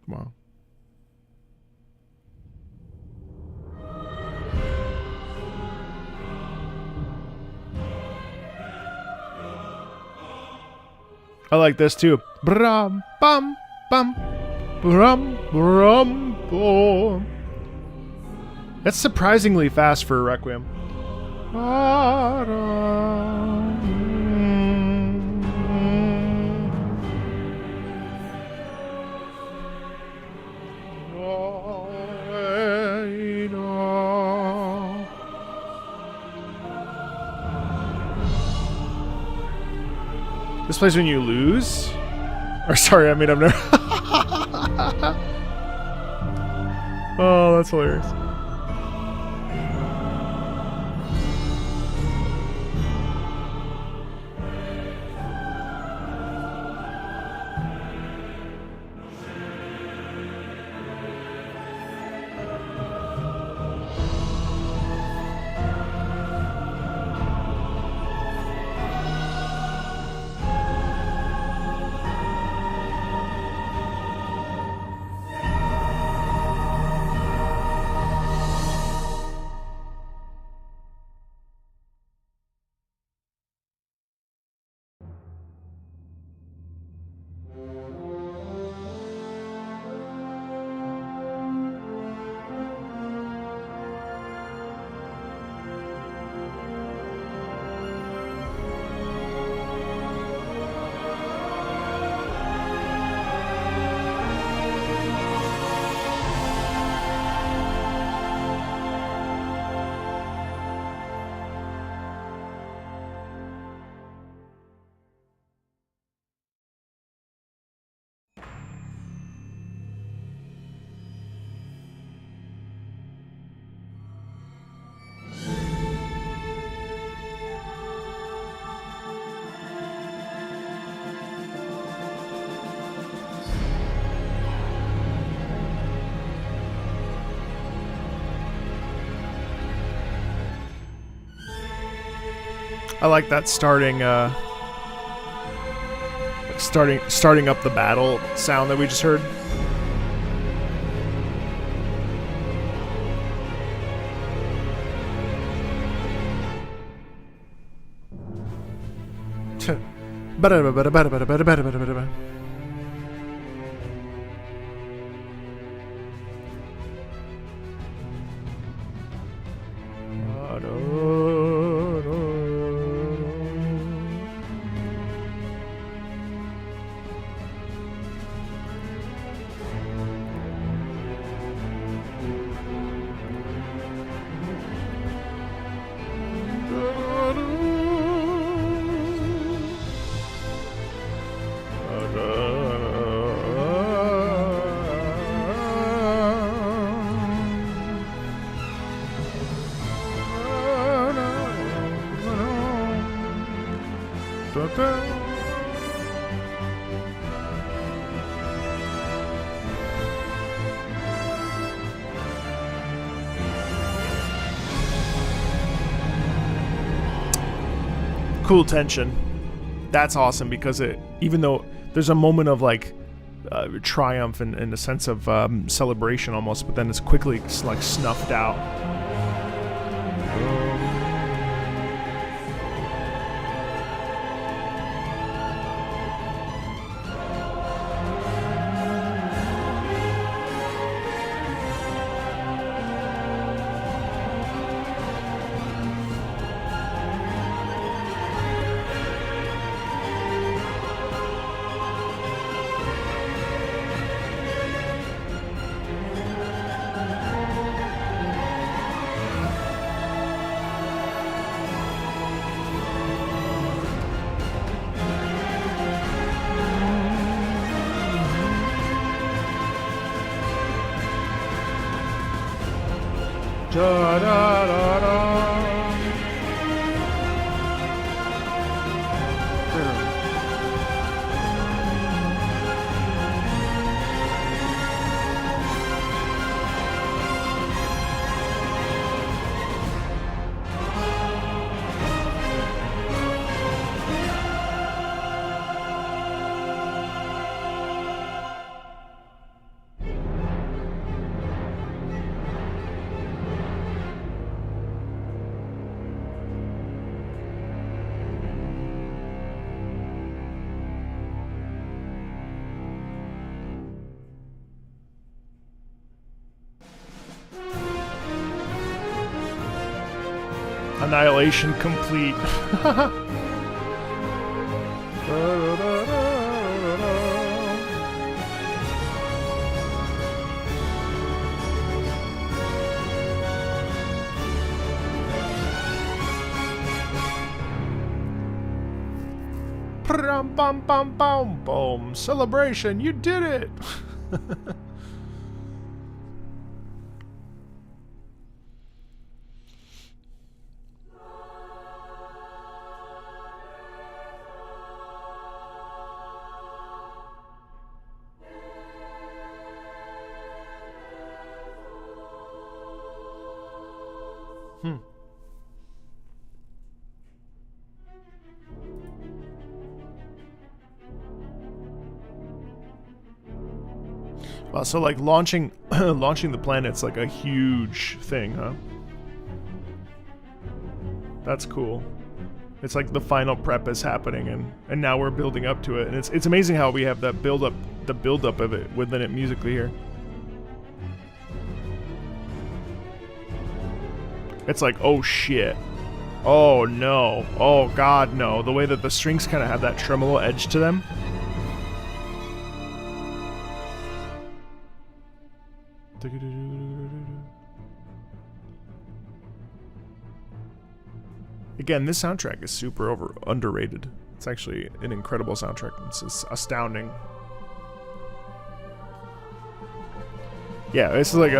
Wow. I like this too. Brum bum bum brum brum boom. That's surprisingly fast for a Requiem. This plays when you lose? Or sorry, I mean I've never... Oh, that's hilarious. I like that starting starting up the battle sound that we just heard. Cool tension. That's awesome because even though there's a moment of like triumph and a sense of celebration almost, but then it's quickly like snuffed out. Da, da, da, da. Annihilation complete. Bum bum bum boom! Celebration! You did it! Wow, so like launching the planet's like a huge thing, huh? That's cool. It's like the final prep is happening and now we're building up to it. And it's amazing how we have that the build up of it within it musically here. It's like, oh shit. Oh no. Oh god, no. The way that the strings kind of have that tremolo edge to them. Again, this soundtrack is super underrated. It's actually an incredible soundtrack. It's just astounding. Yeah, this is like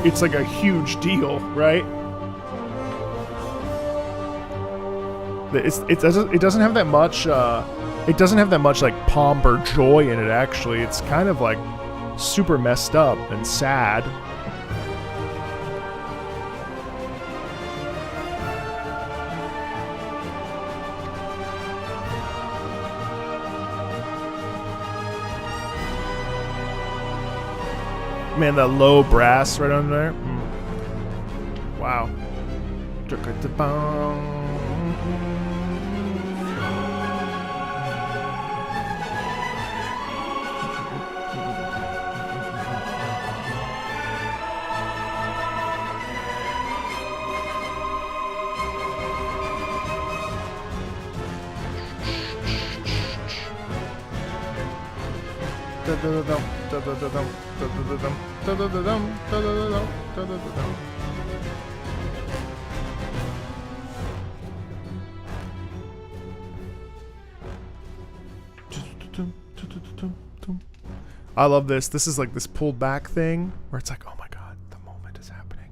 it's like a huge deal, right? It doesn't have that much like pomp or joy in it. Actually, it's kind of like super messed up and sad. Man, that low brass right on there. Wow. I love this. This is like this pulled back thing where it's like, oh my god, the moment is happening.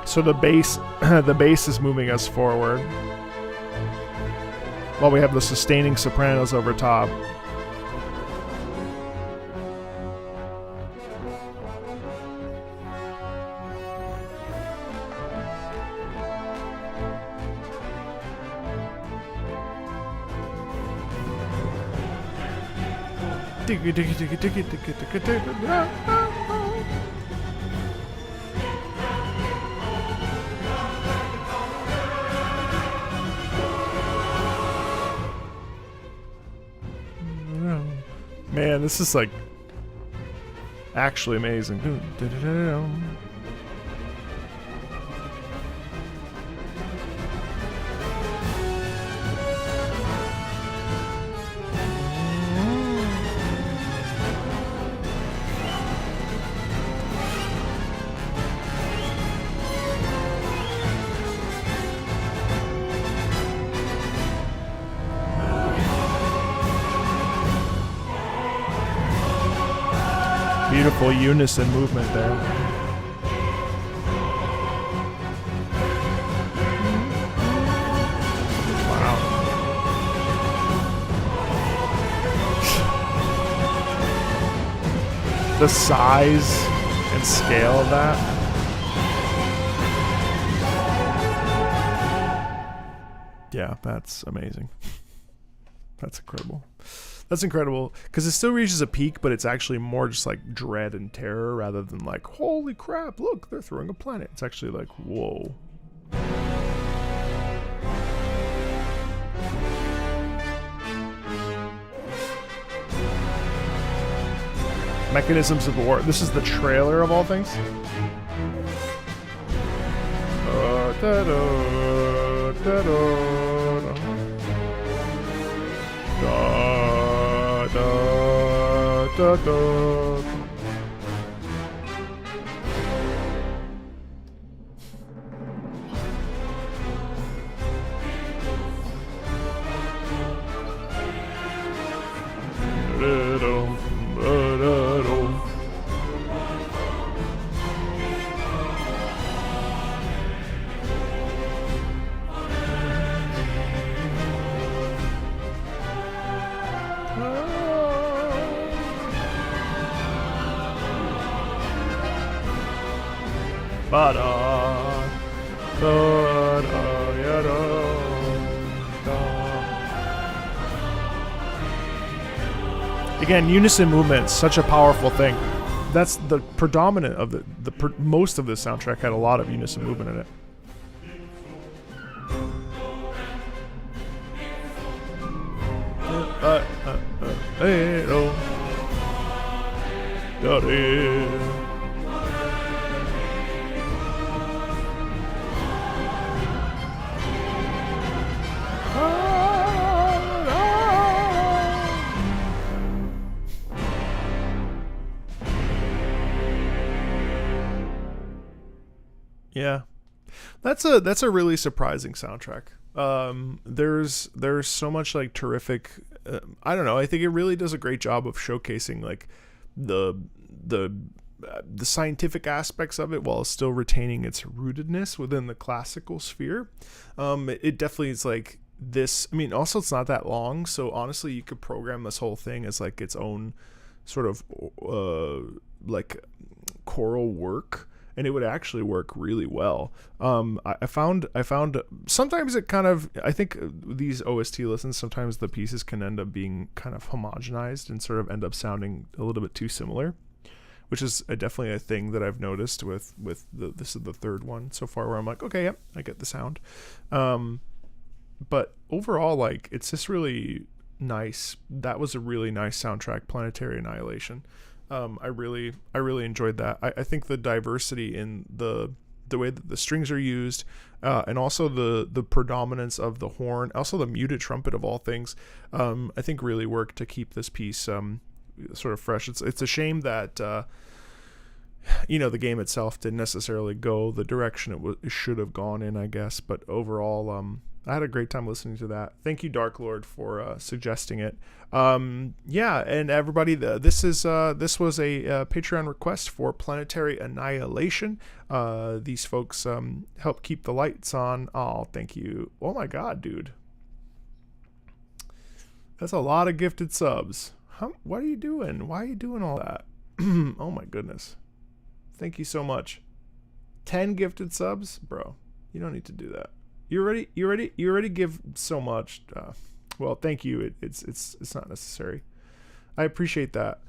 So the bass is moving us forward while we have the sustaining sopranos over top. Man, this is like actually amazing. Beautiful unison movement there. Wow. The size and scale of that. Yeah, that's amazing. That's incredible. That's incredible, because it still reaches a peak, but it's actually more just like dread and terror rather than like, holy crap, look, they're throwing a planet. It's actually like, whoa. Mechanisms of War. This is the trailer of all things. Da, da. Again, unison movement, such a powerful thing. That's the predominant of most of the soundtrack had a lot of unison movement in it. Yeah, that's a really surprising soundtrack. There's so much like terrific. I don't know. I think it really does a great job of showcasing like the scientific aspects of it while still retaining its rootedness within the classical sphere. It definitely is like this. I mean, also it's not that long, so honestly, you could program this whole thing as like its own sort of like choral work, and it would actually work really well. I found sometimes it kind of, I think these OST listens, sometimes the pieces can end up being kind of homogenized and sort of end up sounding a little bit too similar, which is definitely a thing that I've noticed with this is the third one so far where I'm like, okay, yep, I get the sound. But overall, like, it's just really nice. That was a really nice soundtrack, Planetary Annihilation. I really enjoyed that. I think the diversity in the way that the strings are used, and also the predominance of the horn, also the muted trumpet of all things, I think really worked to keep this piece sort of fresh. It's a shame that the game itself didn't necessarily go the direction it should have gone in, I guess. But overall, I had a great time listening to that. Thank you, Dark Lord, for suggesting it. Yeah, and everybody, this was a Patreon request for Planetary Annihilation. These folks help keep the lights on. Oh, thank you. Oh my God, dude, that's a lot of gifted subs. What are you doing? Why are you doing all that? Oh my goodness. Thank you so much. 10 gifted subs, bro. You don't need to do that. You already give so much. Well, thank you. It's not necessary. I appreciate that.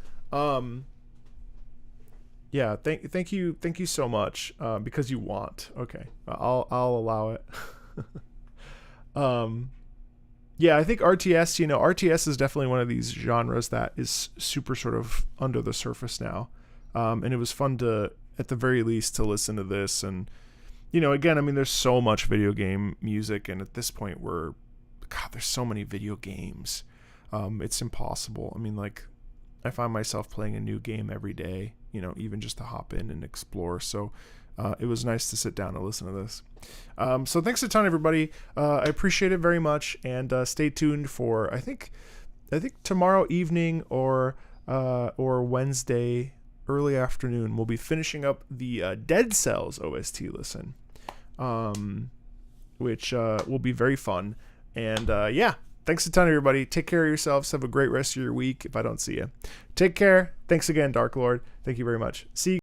Yeah, thank you so much. Because you want. Okay, I'll allow it. Yeah, I think RTS. RTS is definitely one of these genres that is super sort of under the surface now. And it was fun to, at the very least, to listen to this. And again, I mean, there's so much video game music, and at this point there's so many video games. It's impossible. I mean, like, I find myself playing a new game every day, even just to hop in and explore. So it was nice to sit down and listen to this. So thanks a ton, everybody. I appreciate it very much, and stay tuned for, I think tomorrow evening or Wednesday early afternoon, we'll be finishing up the Dead Cells OST listen, which will be very fun. And yeah, thanks a ton, everybody. Take care of yourselves. Have a great rest of your week if I don't see you. Take care. Thanks again, Dark Lord. Thank you very much. See you.